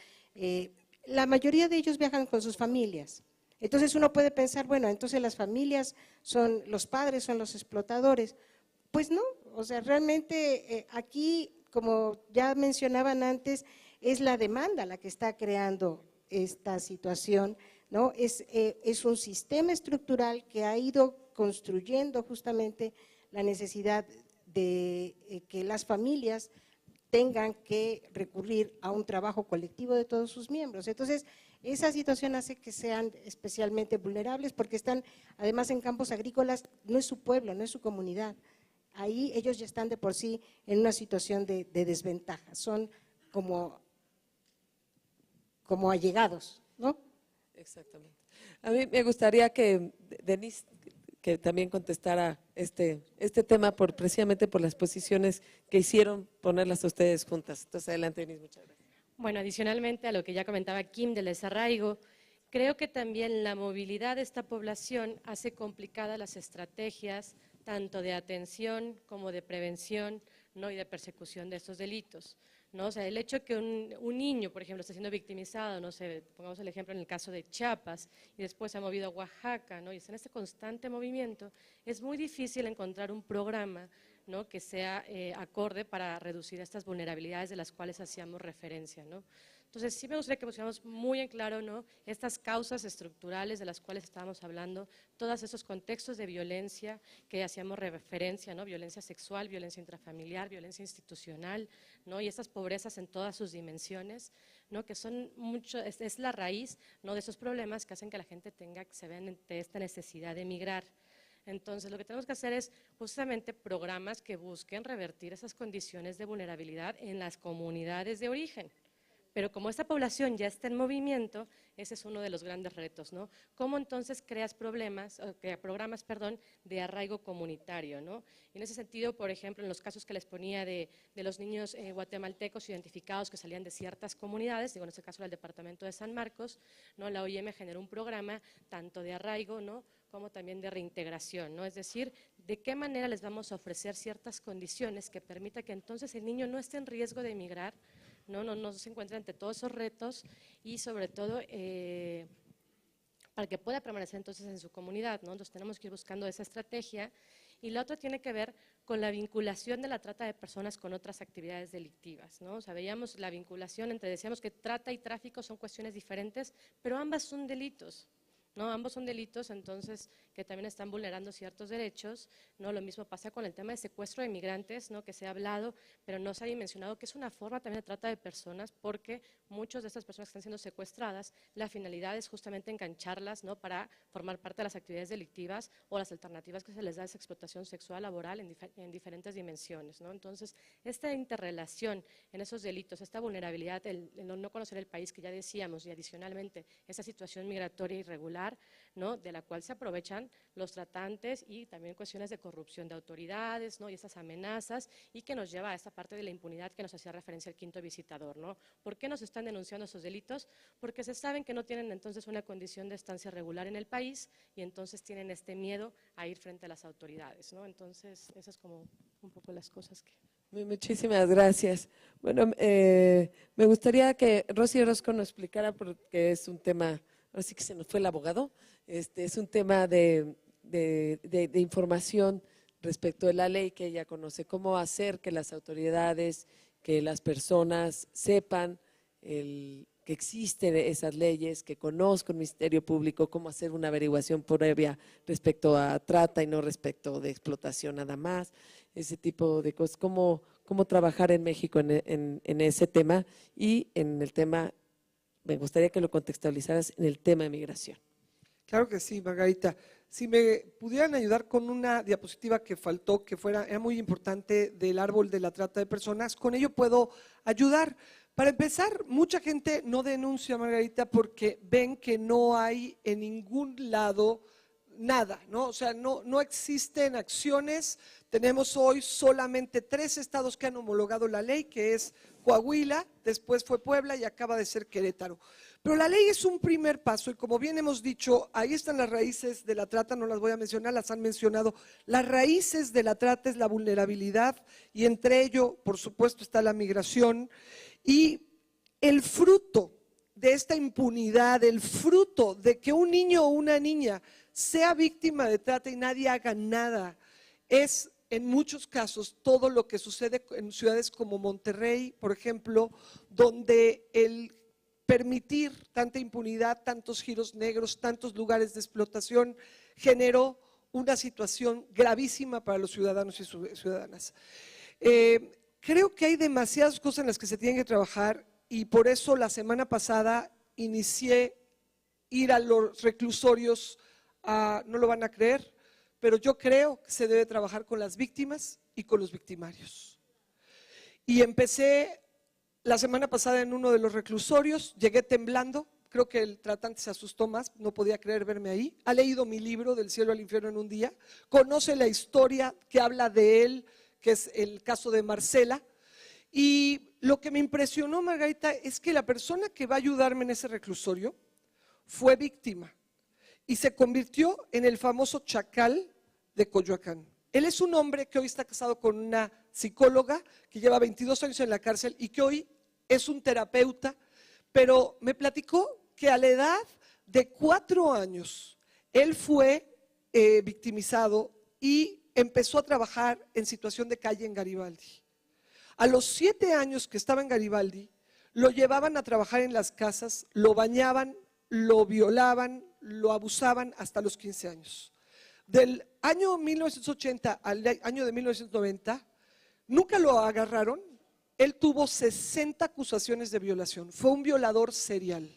la mayoría de ellos viajan con sus familias. Entonces uno puede pensar, bueno, entonces las familias los padres son los explotadores. Pues no, o sea, realmente aquí, como ya mencionaban antes, es la demanda la que está creando esta situación, ¿no? Es un sistema estructural que ha ido construyendo justamente la necesidad de que las familias tengan que recurrir a un trabajo colectivo de todos sus miembros. Entonces, esa situación hace que sean especialmente vulnerables porque están además en campos agrícolas, no es su pueblo, no es su comunidad. Ahí ellos ya están de por sí en una situación de desventaja, son como allegados, ¿no? Exactamente. A mí me gustaría que Denise, que también contestara este tema precisamente por las posiciones que hicieron ponerlas a ustedes juntas. Entonces, adelante, Denise, muchas gracias. Bueno, adicionalmente a lo que ya comentaba Kim del desarraigo, creo que también la movilidad de esta población hace complicadas las estrategias tanto de atención como de prevención, ¿no?, y de persecución de estos delitos, ¿no? O sea, el hecho que un niño, por ejemplo, está siendo victimizado, no sé, pongamos el ejemplo en el caso de Chiapas, y después se ha movido a Oaxaca, ¿no?, y está en este constante movimiento, es muy difícil encontrar un programa, ¿no?, que sea acorde para reducir estas vulnerabilidades de las cuales hacíamos referencia, ¿no? Entonces, sí me gustaría que pusiéramos muy en claro, ¿no?, estas causas estructurales de las cuales estábamos hablando, todos esos contextos de violencia que hacíamos referencia, ¿no?, violencia sexual, violencia intrafamiliar, violencia institucional, ¿no?, y estas pobrezas en todas sus dimensiones, ¿no?, que son es la raíz, ¿no?, de esos problemas que hacen que la gente se vea ante esta necesidad de emigrar. Entonces, lo que tenemos que hacer es justamente programas que busquen revertir esas condiciones de vulnerabilidad en las comunidades de origen. Pero como esta población ya está en movimiento, ese es uno de los grandes retos, ¿no? ¿Cómo entonces creas programas de arraigo comunitario, ¿no? Y en ese sentido, por ejemplo, en los casos que les ponía de los niños guatemaltecos identificados que salían de ciertas comunidades, digo en este caso el departamento de San Marcos, ¿no?, la OIM generó un programa tanto de arraigo, ¿no?, como también de reintegración, ¿no? Es decir, de qué manera les vamos a ofrecer ciertas condiciones que permita que entonces el niño no esté en riesgo de emigrar, no se encuentre ante todos esos retos y sobre todo para que pueda permanecer entonces en su comunidad, ¿no? Entonces tenemos que ir buscando esa estrategia. Y la otra tiene que ver con la vinculación de la trata de personas con otras actividades delictivas, ¿no? O sea, veíamos la vinculación decíamos que trata y tráfico son cuestiones diferentes, pero ambas son delitos, ¿no? Ambos son delitos, entonces, que también están vulnerando ciertos derechos, ¿no? Lo mismo pasa con el tema de secuestro de migrantes, ¿no? Que se ha hablado, pero no se ha dimensionado que es una forma también de trata de personas, porque muchas de estas personas que están siendo secuestradas, la finalidad es justamente engancharlas, ¿no? Para formar parte de las actividades delictivas o las alternativas que se les da esa explotación sexual laboral en diferentes dimensiones, ¿no? Entonces, esta interrelación en esos delitos, esta vulnerabilidad, el no conocer el país, que ya decíamos, y adicionalmente esa situación migratoria irregular, ¿no? De la cual se aprovechan los tratantes, y también cuestiones de corrupción de autoridades, ¿no? Y esas amenazas, y que nos lleva a esta parte de la impunidad que nos hacía referencia el quinto visitador, ¿no? ¿Por qué nos están denunciando esos delitos? Porque se saben que no tienen entonces una condición de estancia regular en el país, y entonces tienen este miedo a ir frente a las autoridades, ¿no? Entonces, esas es como un poco las cosas que… Muchísimas gracias. Bueno, me gustaría que Rosy Orozco nos explicara, porque es un tema, ahora sí que se nos fue el abogado, es un tema de información respecto de la ley que ella conoce, cómo hacer que las autoridades, que las personas sepan que existen esas leyes, que conozcan el Ministerio Público, cómo hacer una averiguación previa respecto a trata y no respecto de explotación nada más, ese tipo de cosas, cómo trabajar en México en ese tema, y en el tema, me gustaría que lo contextualizaras en el tema de migración. Claro que sí, Margarita. Si me pudieran ayudar con una diapositiva que faltó, que era muy importante, del árbol de la trata de personas, con ello puedo ayudar. Para empezar, mucha gente no denuncia, Margarita, porque ven que no hay en ningún lado nada, ¿no? O sea, no existen acciones. Tenemos hoy solamente 3 estados que han homologado la ley, que es Coahuila, después fue Puebla y acaba de ser Querétaro. Pero la ley es un primer paso, y como bien hemos dicho, ahí están las raíces de la trata, no las voy a mencionar, las han mencionado. Las raíces de la trata es la vulnerabilidad, y entre ello, por supuesto, está la migración. Y el fruto de esta impunidad, el fruto de que un niño o una niña sea víctima de trata y nadie haga nada, es en muchos casos todo lo que sucede en ciudades como Monterrey, por ejemplo, donde el permitir tanta impunidad, tantos giros negros, tantos lugares de explotación, generó una situación gravísima para los ciudadanos y ciudadanas. Creo que hay demasiadas cosas en las que se tiene que trabajar, y por eso la semana pasada inicié ir a los reclusorios. No lo van a creer, pero yo creo que se debe trabajar con las víctimas y con los victimarios. Y empecé la semana pasada en uno de los reclusorios, llegué temblando, creo que el tratante se asustó más, no podía creer verme ahí. Ha leído mi libro, Del cielo al infierno en un día, conoce la historia que habla de él, que es el caso de Marcela. Y lo que me impresionó, Margarita, es que la persona que va a ayudarme en ese reclusorio fue víctima y se convirtió en el famoso chacal de Coyoacán. Él es un hombre que hoy está casado con una psicóloga que lleva 22 años en la cárcel y que hoy es un terapeuta, pero me platicó que a la edad de 4 años él fue victimizado y empezó a trabajar en situación de calle en Garibaldi. A los 7 años que estaba en Garibaldi, lo llevaban a trabajar en las casas, lo bañaban, lo violaban, lo abusaban hasta los 15 años. Del año 1980 al año de 1990, nunca lo agarraron. Él tuvo 60 acusaciones de violación, fue un violador serial.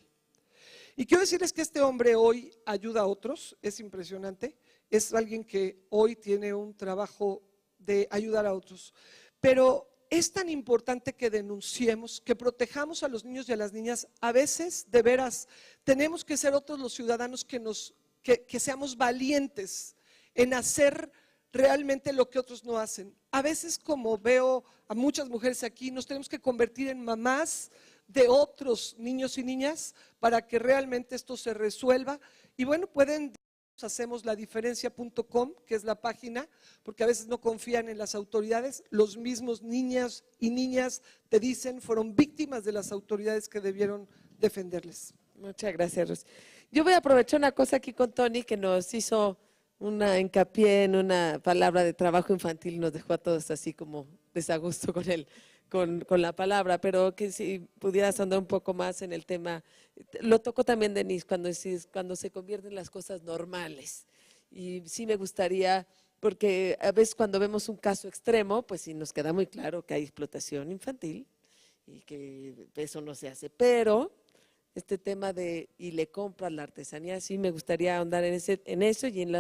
Y quiero decirles que este hombre hoy ayuda a otros, es impresionante, es alguien que hoy tiene un trabajo de ayudar a otros. Pero es tan importante que denunciemos, que protejamos a los niños y a las niñas. A veces, de veras, tenemos que ser otros los ciudadanos que seamos valientes en hacer realmente lo que otros no hacen. A veces, como veo a muchas mujeres aquí, nos tenemos que convertir en mamás de otros niños y niñas para que realmente esto se resuelva. Y bueno, pueden… hacemosladiferencia.com, que es la página, porque a veces no confían en las autoridades. Los mismos niños y niñas te dicen fueron víctimas de las autoridades que debieron defenderles. Muchas gracias, Rosy. Yo voy a aprovechar una cosa aquí con Tony, que nos hizo una hincapié en una palabra de trabajo infantil, nos dejó a todos así como desagusto con la palabra, pero que si pudieras andar un poco más en el tema. Lo tocó también Denise cuando se convierten las cosas normales. Y sí me gustaría, porque a veces cuando vemos un caso extremo, pues sí nos queda muy claro que hay explotación infantil y que eso no se hace, pero este tema y le compras la artesanía, sí me gustaría ahondar en eso y en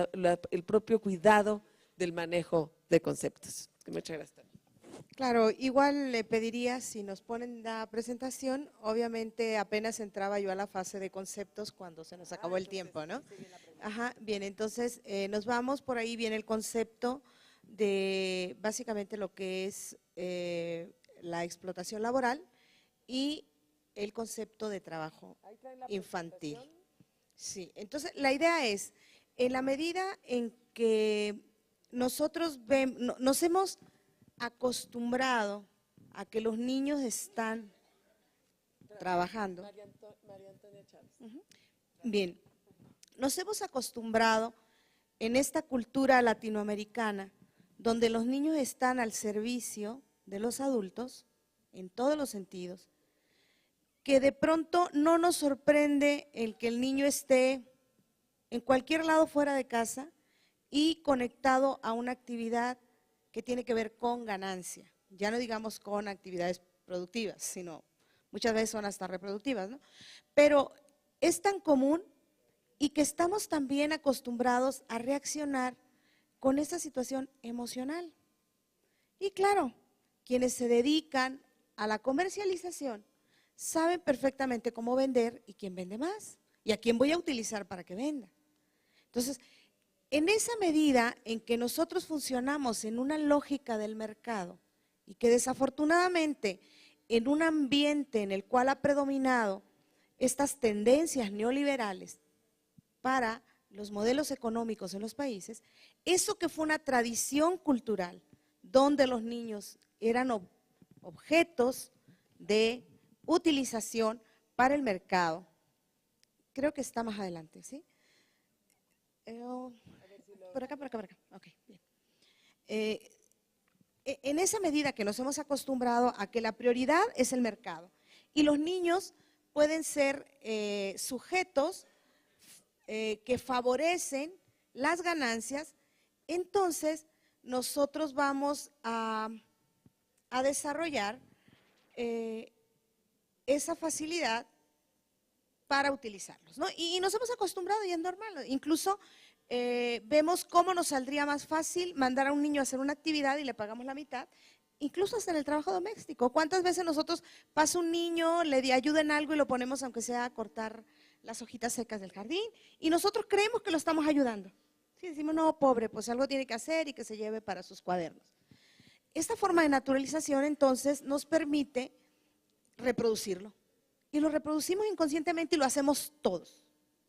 el propio cuidado del manejo de conceptos. Muchas gracias. Claro, igual le pediría, si nos ponen la presentación, obviamente apenas entraba yo a la fase de conceptos cuando se nos acabó el tiempo, ¿no? Ajá, bien, entonces nos vamos, por ahí viene el concepto de básicamente lo que es la explotación laboral y el concepto de trabajo infantil. Sí, entonces la idea es, en la medida en que nosotros nos hemos acostumbrado a que los niños están trabajando. María Antonia Chávez. Bien, nos hemos acostumbrado en esta cultura latinoamericana, donde los niños están al servicio de los adultos, en todos los sentidos, que de pronto no nos sorprende el que el niño esté en cualquier lado fuera de casa y conectado a una actividad que tiene que ver con ganancia, ya no digamos con actividades productivas, sino muchas veces son hasta reproductivas, ¿no? Pero es tan común y que estamos también acostumbrados a reaccionar con esa situación emocional. Y claro, quienes se dedican a la comercialización saben perfectamente cómo vender y quién vende más y a quién voy a utilizar para que venda. Entonces, en esa medida en que nosotros funcionamos en una lógica del mercado y que desafortunadamente en un ambiente en el cual ha predominado estas tendencias neoliberales para los modelos económicos en los países, eso que fue una tradición cultural donde los niños eran objetos de utilización para el mercado, creo que está más adelante, ¿sí? Por acá. Ok, bien. En esa medida que nos hemos acostumbrado a que la prioridad es el mercado y los niños pueden ser sujetos que favorecen las ganancias, entonces nosotros vamos a desarrollar esa facilidad para utilizarlos, ¿no? Y nos hemos acostumbrado y es normal, incluso vemos cómo nos saldría más fácil mandar a un niño a hacer una actividad y le pagamos la mitad, incluso hasta en el trabajo doméstico. ¿Cuántas veces nosotros pasa un niño, le ayuda en algo y lo ponemos aunque sea a cortar las hojitas secas del jardín y nosotros creemos que lo estamos ayudando? Sí, decimos, no, pobre, pues algo tiene que hacer y que se lleve para sus cuadernos. Esta forma de naturalización entonces nos permite reproducirlo y lo reproducimos inconscientemente y lo hacemos todos.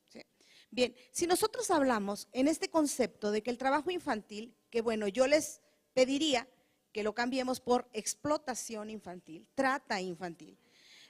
¿Sí? Bien, si nosotros hablamos en este concepto de que el trabajo infantil, que bueno, yo les pediría que lo cambiemos por explotación infantil, trata infantil,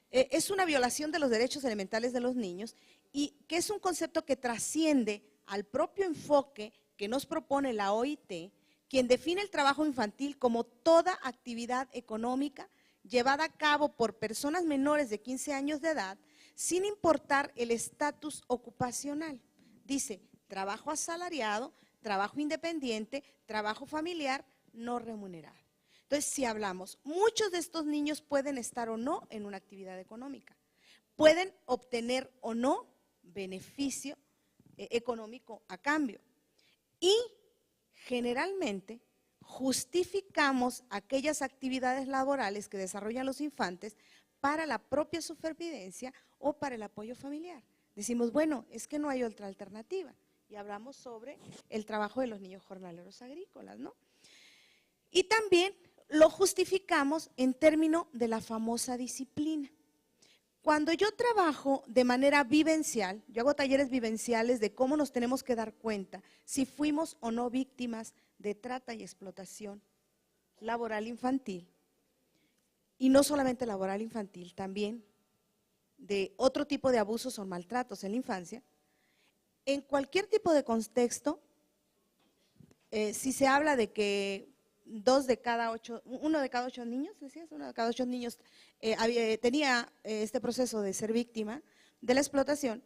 es una violación de los derechos elementales de los niños y que es un concepto que trasciende al propio enfoque que nos propone la OIT, quien define el trabajo infantil como toda actividad económica llevada a cabo por personas menores de 15 años de edad, sin importar el estatus ocupacional. Dice, trabajo asalariado, trabajo independiente, trabajo familiar, no remunerado. Entonces, si hablamos, muchos de estos niños pueden estar o no en una actividad económica, pueden obtener o no beneficio económico a cambio. Y generalmente justificamos aquellas actividades laborales que desarrollan los infantes para la propia supervivencia o para el apoyo familiar. Decimos, bueno, es que no hay otra alternativa. Y hablamos sobre el trabajo de los niños jornaleros agrícolas, ¿no? Y también lo justificamos en términos de la famosa disciplina. Cuando yo trabajo de manera vivencial, yo hago talleres vivenciales de cómo nos tenemos que dar cuenta si fuimos o no víctimas de trata y explotación laboral infantil. Y no solamente laboral infantil, también de otro tipo de abusos o maltratos en la infancia. En cualquier tipo de contexto, si se habla de que 1 de cada 8 niños, decías, 1 de cada 8 niños tenía este proceso de ser víctima de la explotación.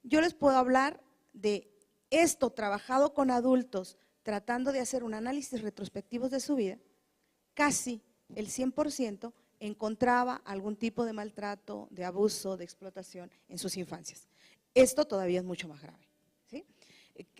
Yo les puedo hablar de esto trabajado con adultos, tratando de hacer un análisis retrospectivo de su vida. Casi el 100% encontraba algún tipo de maltrato, de abuso, de explotación en sus infancias. Esto todavía es mucho más grave, ¿sí?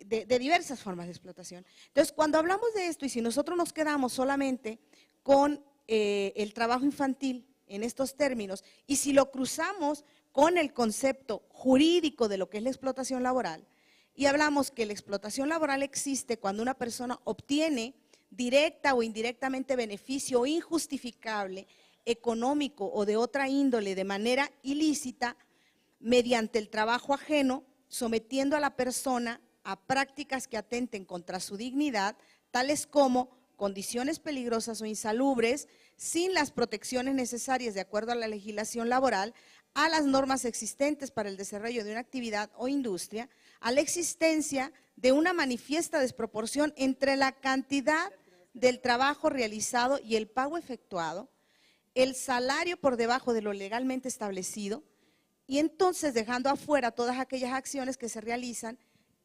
De diversas formas de explotación. Entonces, cuando hablamos de esto, y si nosotros nos quedamos solamente con el trabajo infantil en estos términos, y si lo cruzamos con el concepto jurídico de lo que es la explotación laboral, y hablamos que la explotación laboral existe cuando una persona obtiene directa o indirectamente beneficio injustificable, económico o de otra índole de manera ilícita, mediante el trabajo ajeno, sometiendo a la persona a prácticas que atenten contra su dignidad, tales como condiciones peligrosas o insalubres, sin las protecciones necesarias de acuerdo a la legislación laboral, a las normas existentes para el desarrollo de una actividad o industria, a la existencia de una manifiesta desproporción entre la cantidad del trabajo realizado y el pago efectuado, el salario por debajo de lo legalmente establecido, y entonces dejando afuera todas aquellas acciones que se realizan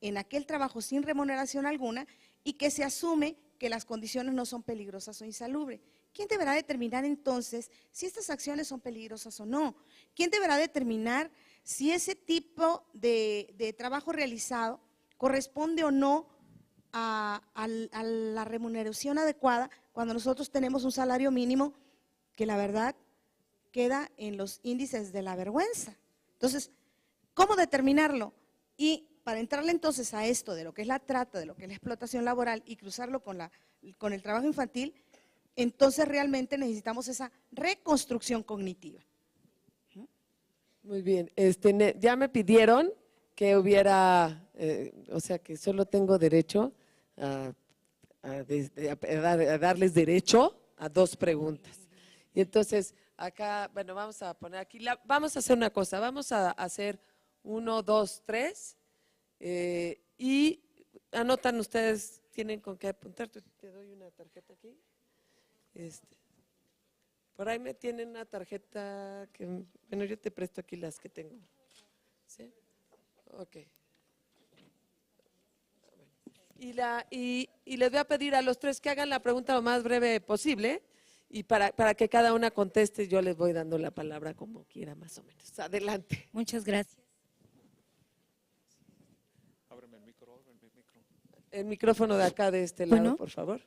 en aquel trabajo sin remuneración alguna y que se asume que las condiciones no son peligrosas o insalubres. ¿Quién deberá determinar entonces si estas acciones son peligrosas o no? ¿Quién deberá determinar si ese tipo de trabajo realizado corresponde o no a la remuneración adecuada cuando nosotros tenemos un salario mínimo que la verdad queda en los índices de la vergüenza? Entonces, ¿cómo determinarlo? Y para entrarle entonces a esto de lo que es la trata, de lo que es la explotación laboral y cruzarlo con el trabajo infantil, entonces realmente necesitamos esa reconstrucción cognitiva. Muy bien, ya me pidieron que hubiera, o sea que solo tengo derecho a darles derecho a 2 preguntas. Y entonces acá, bueno, vamos a poner aquí, vamos a hacer una cosa, vamos a hacer 1, 2, 3 y anotan ustedes, tienen con qué apuntar, te doy una tarjeta aquí. Por ahí me tienen una tarjeta que, bueno, yo te presto aquí las que tengo. ¿Sí? Ok. Y les voy a pedir a los 3 que hagan la pregunta lo más breve posible y para que cada una conteste, yo les voy dando la palabra como quiera más o menos. Adelante. Muchas gracias. Ábreme el micro. El micrófono de acá, de este lado, por favor.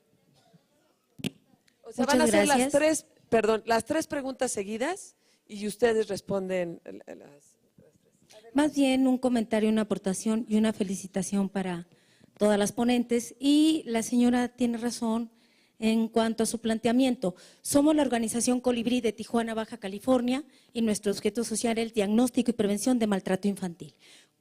O sea, van a hacer las 3 preguntas seguidas y ustedes responden las 3. Más bien un comentario, una aportación y una felicitación para todas las ponentes. Y la señora tiene razón en cuanto a su planteamiento. Somos la organización Colibrí de Tijuana, Baja California, y nuestro objeto social es el diagnóstico y prevención de maltrato infantil.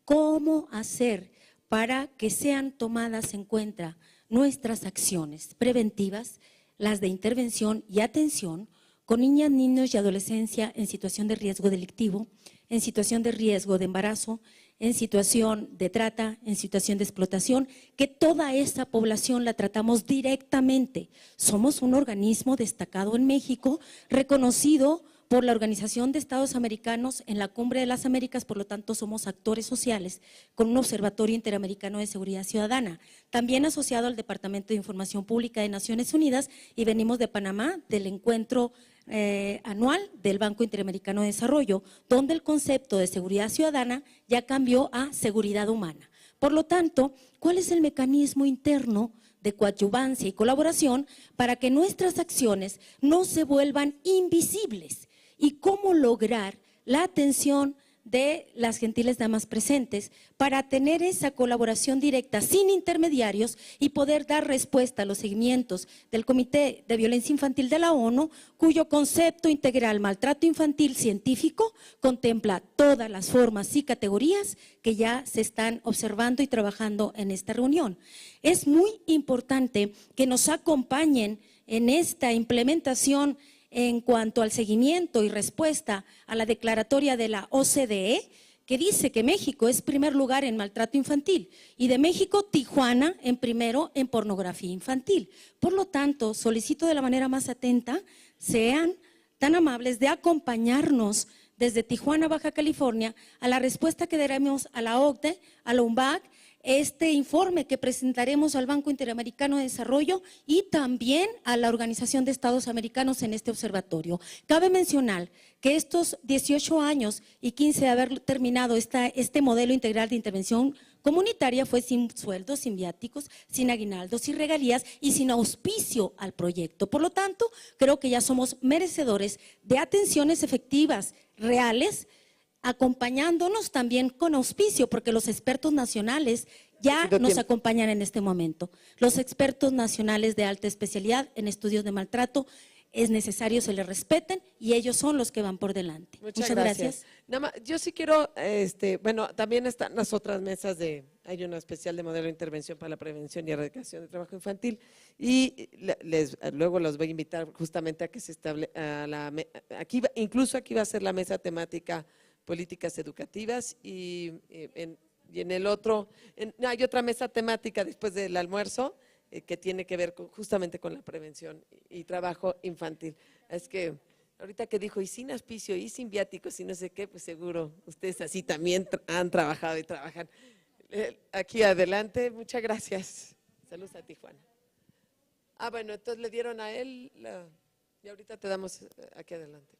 ¿Cómo hacer para que sean tomadas en cuenta nuestras acciones preventivas, las de intervención y atención con niñas, niños y adolescencia en situación de riesgo delictivo, en situación de riesgo de embarazo, en situación de trata, en situación de explotación, que toda esa población la tratamos directamente? Somos un organismo destacado en México, reconocido por la Organización de Estados Americanos en la Cumbre de las Américas, por lo tanto somos actores sociales con un Observatorio Interamericano de Seguridad Ciudadana, también asociado al Departamento de Información Pública de Naciones Unidas, y venimos de Panamá, del encuentro anual del Banco Interamericano de Desarrollo, donde el concepto de seguridad ciudadana ya cambió a seguridad humana. Por lo tanto, ¿cuál es el mecanismo interno de coadyuvancia y colaboración para que nuestras acciones no se vuelvan invisibles? ¿Y cómo lograr la atención de las gentiles damas presentes para tener esa colaboración directa sin intermediarios y poder dar respuesta a los seguimientos del Comité de Violencia Infantil de la ONU, cuyo concepto integral maltrato infantil científico contempla todas las formas y categorías que ya se están observando y trabajando en esta reunión? Es muy importante que nos acompañen en esta implementación en cuanto al seguimiento y respuesta a la declaratoria de la OCDE, que dice que México es primer lugar en maltrato infantil y de México Tijuana en primero en pornografía infantil. Por lo tanto, solicito de la manera más atenta, sean tan amables de acompañarnos desde Tijuana, Baja California, a la respuesta que daremos a la OCDE, a la UNBAC, este informe que presentaremos al Banco Interamericano de Desarrollo y también a la Organización de Estados Americanos en este observatorio. Cabe mencionar que estos 18 años y 15 de haber terminado este modelo integral de intervención comunitaria fue sin sueldos, sin viáticos, sin aguinaldos, sin regalías y sin auspicio al proyecto. Por lo tanto, creo que ya somos merecedores de atenciones efectivas, reales, acompañándonos también con auspicio, porque los expertos nacionales ya nos acompañan en este momento. Los expertos nacionales de alta especialidad en estudios de maltrato, es necesario se les respeten y ellos son los que van por delante. Muchas gracias. Nada más, yo sí quiero, bueno, también están las otras mesas hay una especial de modelo de intervención para la prevención y erradicación del trabajo infantil y luego los voy a invitar justamente a que se incluso aquí va a ser la mesa temática políticas educativas y en el otro, hay otra mesa temática después del almuerzo que tiene que ver justamente con la prevención y trabajo infantil. Es que ahorita que dijo, y sin auspicio, y sin viáticos, y no sé qué, pues seguro ustedes así también han trabajado y trabajan. Aquí adelante, muchas gracias. Saludos a Tijuana. Bueno, entonces le dieron a él, y ahorita te damos aquí adelante.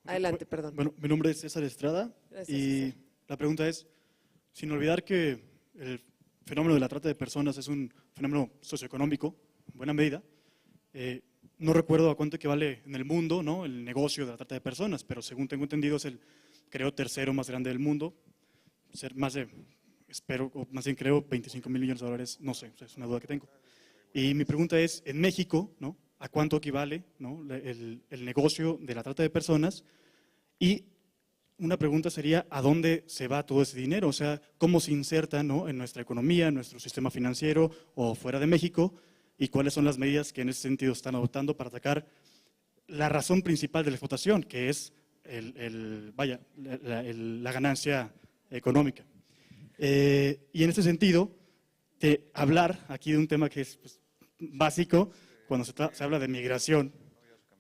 Adelante, perdón. Bueno, mi nombre es César Estrada. Gracias, y César. La pregunta es, sin olvidar que el fenómeno de la trata de personas es un fenómeno socioeconómico, en buena medida, no recuerdo a cuánto equivale en el mundo, ¿no?, el negocio de la trata de personas, pero según tengo entendido es el, creo, tercero más grande del mundo, ser más de, espero, o más bien creo, 25 mil millones de dólares, no sé, es una duda que tengo. Y mi pregunta es, en México, ¿no?, ¿a cuánto equivale, ¿no?, el negocio de la trata de personas? Y una pregunta sería, ¿a dónde se va todo ese dinero? O sea, ¿cómo se inserta, ¿no?, en nuestra economía, en nuestro sistema financiero o fuera de México? ¿Y cuáles son las medidas que en ese sentido están adoptando para atacar la razón principal de la explotación, que es la ganancia económica? Y en ese sentido, hablar aquí de un tema que es, pues, básico, cuando se habla de migración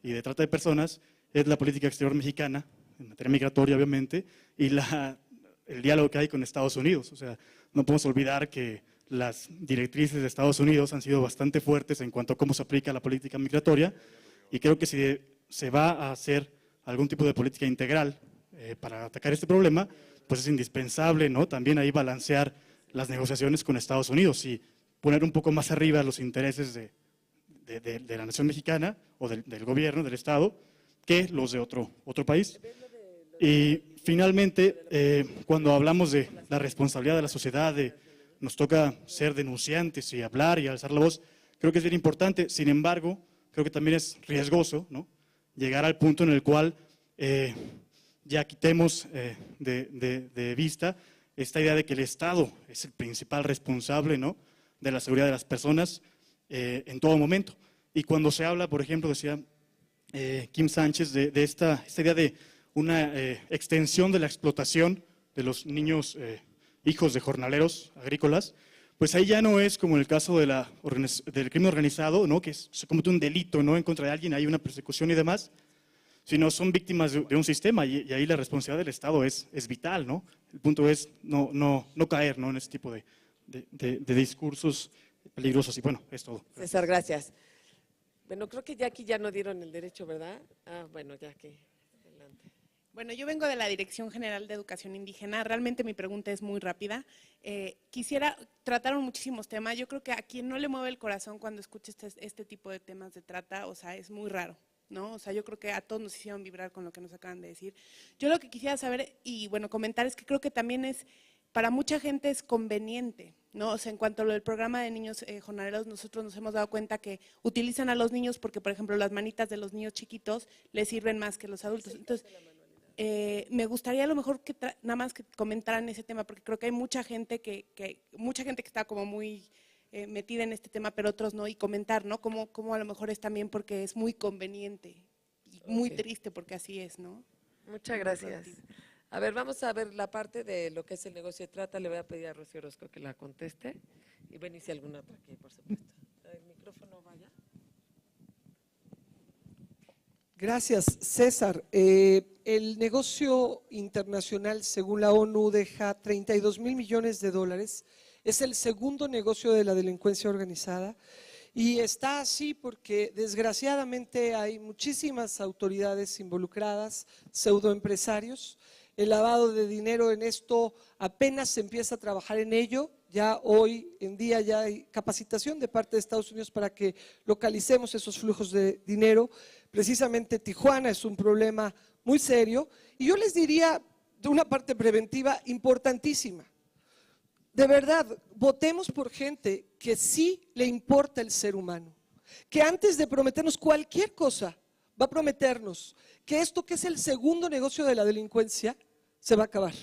y de trata de personas, es la política exterior mexicana, en materia migratoria obviamente, y el diálogo que hay con Estados Unidos. O sea, no podemos olvidar que las directrices de Estados Unidos han sido bastante fuertes en cuanto a cómo se aplica la política migratoria, y creo que si se va a hacer algún tipo de política integral para atacar este problema, pues es indispensable, ¿no?, también ahí balancear las negociaciones con Estados Unidos y poner un poco más arriba los intereses de la nación mexicana o del gobierno, del Estado, que los de otro país. Y finalmente, cuando hablamos de la responsabilidad de la sociedad, nos toca ser denunciantes y hablar y alzar la voz, creo que es bien importante. Sin embargo, creo que también es riesgoso, ¿no?, llegar al punto en el cual ya quitemos de vista esta idea de que el Estado es el principal responsable, ¿no?, de la seguridad de las personas en todo momento. Y cuando se habla, por ejemplo, decía Kim Sánchez, de esta idea de una extensión de la explotación de los niños hijos de jornaleros agrícolas, pues ahí ya no es como en el caso del crimen organizado, ¿no?, que se comete un delito, ¿no?, en contra de alguien, hay una persecución y demás, sino son víctimas de un sistema y ahí la responsabilidad del Estado es vital, ¿no? El punto es no caer, ¿no?, en ese tipo de discursos peligrosos. Y bueno, es todo. César, gracias. Bueno, creo que ya aquí ya no dieron el derecho, ¿verdad? Bueno, ya que adelante. Bueno, yo vengo de la Dirección General de Educación Indígena. Realmente mi pregunta es muy rápida. Quisiera tratar muchísimos temas. Yo creo que a quien no le mueve el corazón cuando escucha este tipo de temas de trata, o sea, es muy raro, ¿no? O sea, yo creo que a todos nos hicieron vibrar con lo que nos acaban de decir. Yo lo que quisiera saber y, bueno, comentar es que creo que también para mucha gente es conveniente, ¿no? O sea, en cuanto a lo del programa de niños jornaleros, nosotros nos hemos dado cuenta que utilizan a los niños porque, por ejemplo, las manitas de los niños chiquitos les sirven más que los adultos. Entonces, me gustaría a lo mejor que nada más que comentaran ese tema, porque creo que hay mucha gente que está como muy metida en este tema, pero otros no, y comentar, ¿no? Cómo a lo mejor es también porque es muy conveniente y muy triste porque así es, ¿no? Muchas gracias. A ver, vamos a ver la parte de lo que es el negocio de trata. Le voy a pedir a Rocío Orozco que la conteste. Y ven, y si alguna otra aquí, por supuesto. El micrófono vaya. Gracias, César. El negocio internacional, según la ONU, deja 32,000 millones de dólares. Es el segundo negocio de la delincuencia organizada. Y está así porque desgraciadamente hay muchísimas autoridades involucradas, pseudoempresarios. El lavado de dinero en esto apenas se empieza a trabajar en ello. Ya hoy en día ya hay capacitación de parte de Estados Unidos para que localicemos esos flujos de dinero. Precisamente Tijuana es un problema muy serio. Y yo les diría de una parte preventiva importantísima. De verdad, votemos por gente que sí le importa el ser humano, que antes de prometernos cualquier cosa, va a prometernos que esto que es el segundo negocio de la delincuencia se va a acabar,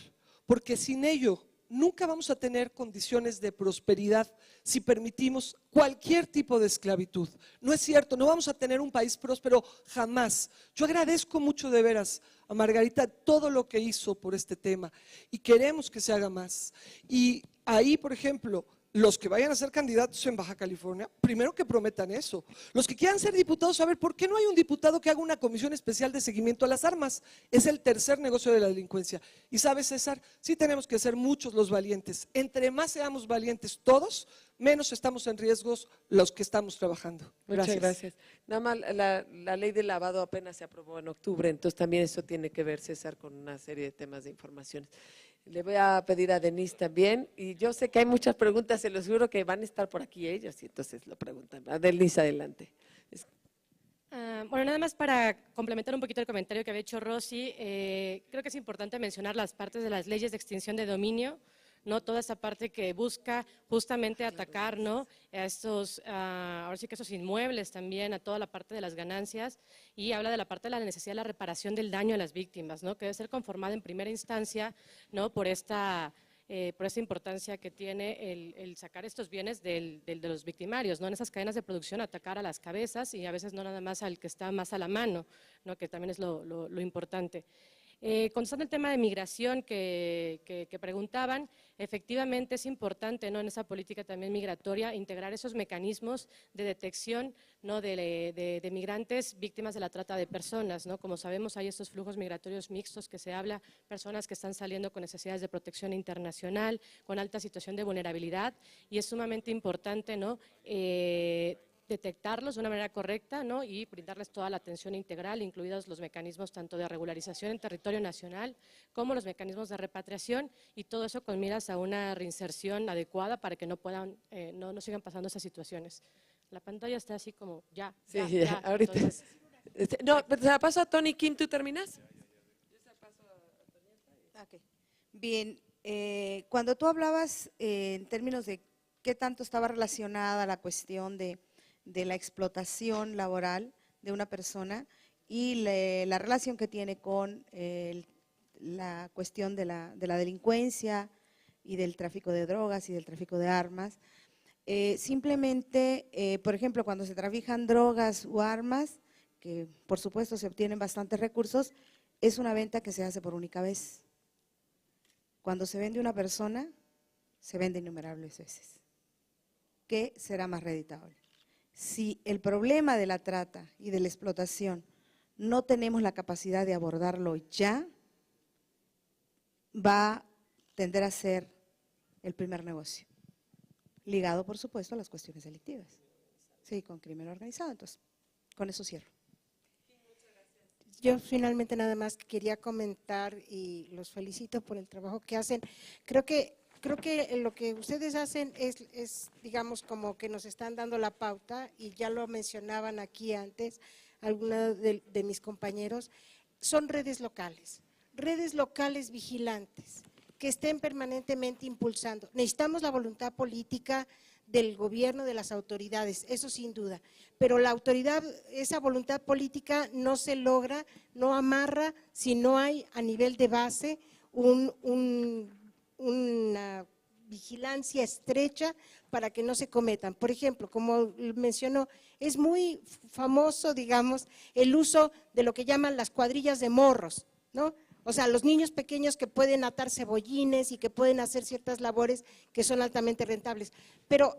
porque sin ello nunca vamos a tener condiciones de prosperidad si permitimos cualquier tipo de esclavitud. No es cierto, no vamos a tener un país próspero jamás. Yo agradezco mucho de veras a Margarita todo lo que hizo por este tema y queremos que se haga más. Y ahí, por ejemplo, los que vayan a ser candidatos en Baja California, primero que prometan eso. Los que quieran ser diputados, a ver, ¿por qué no hay un diputado que haga una comisión especial de seguimiento a las armas? Es el tercer negocio de la delincuencia. Y sabes, César, sí tenemos que ser muchos los valientes. Entre más seamos valientes todos, menos estamos en riesgos los que estamos trabajando. Muchas gracias. Nada más, la ley de lavado apenas se aprobó en octubre, entonces también eso tiene que ver, César, con una serie de temas de informaciones. Le voy a pedir a Denise también, y yo sé que hay muchas preguntas, se los juro que van a estar por aquí ellos, y entonces lo preguntan. Denise, adelante. Bueno, nada más para complementar un poquito el comentario que había hecho Rosy, creo que es importante mencionar las partes de las leyes de extinción de dominio, ¿no? Toda esa parte que busca justamente atacar, ¿no? A estos, ahora sí que esos inmuebles también, a toda la parte de las ganancias, y habla de la parte de la necesidad de la reparación del daño a las víctimas, ¿no? Que debe ser conformada en primera instancia, ¿no? Por esta importancia que tiene el sacar estos bienes de los victimarios, ¿no? En esas cadenas de producción, atacar a las cabezas y a veces no nada más al que está más a la mano, ¿no? Que también es lo importante. Contestando el tema de migración que preguntaban, efectivamente es importante, ¿no? En esa política también migratoria integrar esos mecanismos de detección, ¿no? de migrantes víctimas de la trata de personas, ¿no? Como sabemos hay estos flujos migratorios mixtos que se habla, personas que están saliendo con necesidades de protección internacional, con alta situación de vulnerabilidad, y es sumamente importante, ¿no? Detectarlos de una manera correcta, ¿no? Y brindarles toda la atención integral, incluidos los mecanismos tanto de regularización en territorio nacional como los mecanismos de repatriación, y todo eso con miras a una reinserción adecuada para que no puedan, no sigan pasando esas situaciones. La pantalla está así como ya. Ahorita. Entonces, no, pero se la paso a Tony Kim, ¿tú terminas? Okay. Bien, cuando tú hablabas en términos de qué tanto estaba relacionada la cuestión de la explotación laboral de una persona y la relación que tiene con la cuestión de la delincuencia y del tráfico de drogas y del tráfico de armas. Simplemente, por ejemplo, cuando se trafican drogas o armas, que por supuesto se obtienen bastantes recursos, es una venta que se hace por única vez. Cuando se vende una persona, se vende innumerables veces. ¿Qué será más reditable? Si el problema de la trata y de la explotación no tenemos la capacidad de abordarlo ya, va a tender a ser el primer negocio, ligado por supuesto a las cuestiones delictivas, sí, con crimen organizado. Entonces, con eso cierro. Yo finalmente nada más quería comentar y los felicito por el trabajo que hacen. Creo que lo que ustedes hacen es, digamos, como que nos están dando la pauta, y ya lo mencionaban aquí antes algunos de mis compañeros, son redes locales vigilantes que estén permanentemente impulsando. Necesitamos la voluntad política del gobierno, de las autoridades, eso sin duda, pero la autoridad, esa voluntad política no se logra, no amarra si no hay a nivel de base una vigilancia estrecha para que no se cometan. Por ejemplo, como mencionó, es muy famoso, digamos, el uso de lo que llaman las cuadrillas de morros, ¿no? O sea, los niños pequeños que pueden atar cebollines y que pueden hacer ciertas labores que son altamente rentables. Pero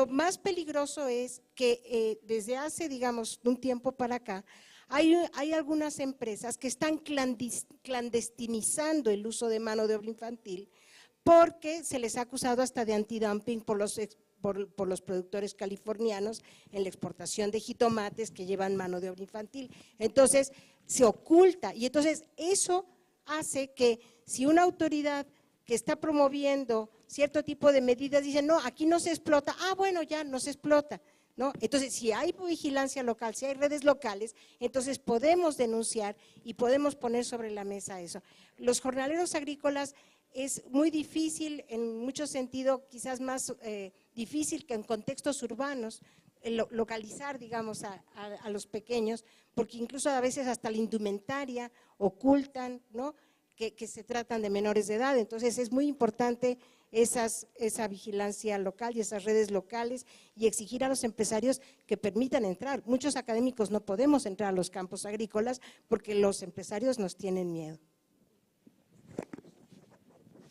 más peligroso es que desde hace, digamos, un tiempo para acá, hay algunas empresas que están clandestinizando el uso de mano de obra infantil porque se les ha acusado hasta de antidumping por los productores californianos en la exportación de jitomates que llevan mano de obra infantil. Entonces, se oculta y entonces eso hace que si una autoridad que está promoviendo cierto tipo de medidas dice, no, aquí no se explota, bueno, ya no se explota, ¿no? Entonces, si hay vigilancia local, si hay redes locales, entonces podemos denunciar y podemos poner sobre la mesa eso. Los jornaleros agrícolas es muy difícil, en mucho sentido, quizás más difícil que en contextos urbanos, localizar, digamos, a los pequeños, porque incluso a veces hasta la indumentaria ocultan, ¿no?, que se tratan de menores de edad. Entonces es muy importante esa vigilancia local y esas redes locales y exigir a los empresarios que permitan entrar. Muchos académicos no podemos entrar a los campos agrícolas porque los empresarios nos tienen miedo.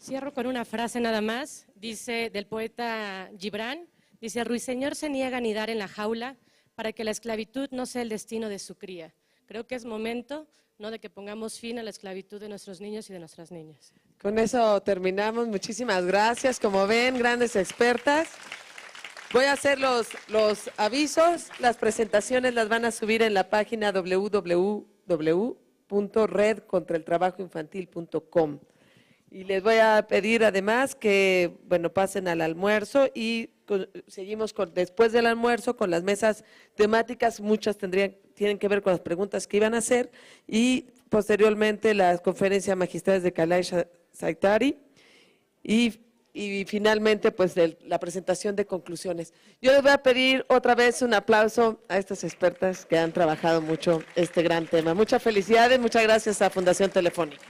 Cierro con una frase nada más, dice del poeta Gibran, dice, Ruiseñor se niega a anidar en la jaula para que la esclavitud no sea el destino de su cría. Creo que es momento, ¿no?, de que pongamos fin a la esclavitud de nuestros niños y de nuestras niñas. Con eso terminamos. Muchísimas gracias. Como ven, grandes expertas. Voy a hacer los avisos. Las presentaciones las van a subir en la página www.redcontraeltrabajoinfantil.com. Y les voy a pedir además que, bueno, pasen al almuerzo y seguimos después del almuerzo con las mesas temáticas. Muchas tienen que ver con las preguntas que iban a hacer y posteriormente la conferencia magistrales de Kailash Saitari y finalmente pues la presentación de conclusiones. Yo les voy a pedir otra vez un aplauso a estas expertas que han trabajado mucho este gran tema. Muchas felicidades, muchas gracias a Fundación Telefónica.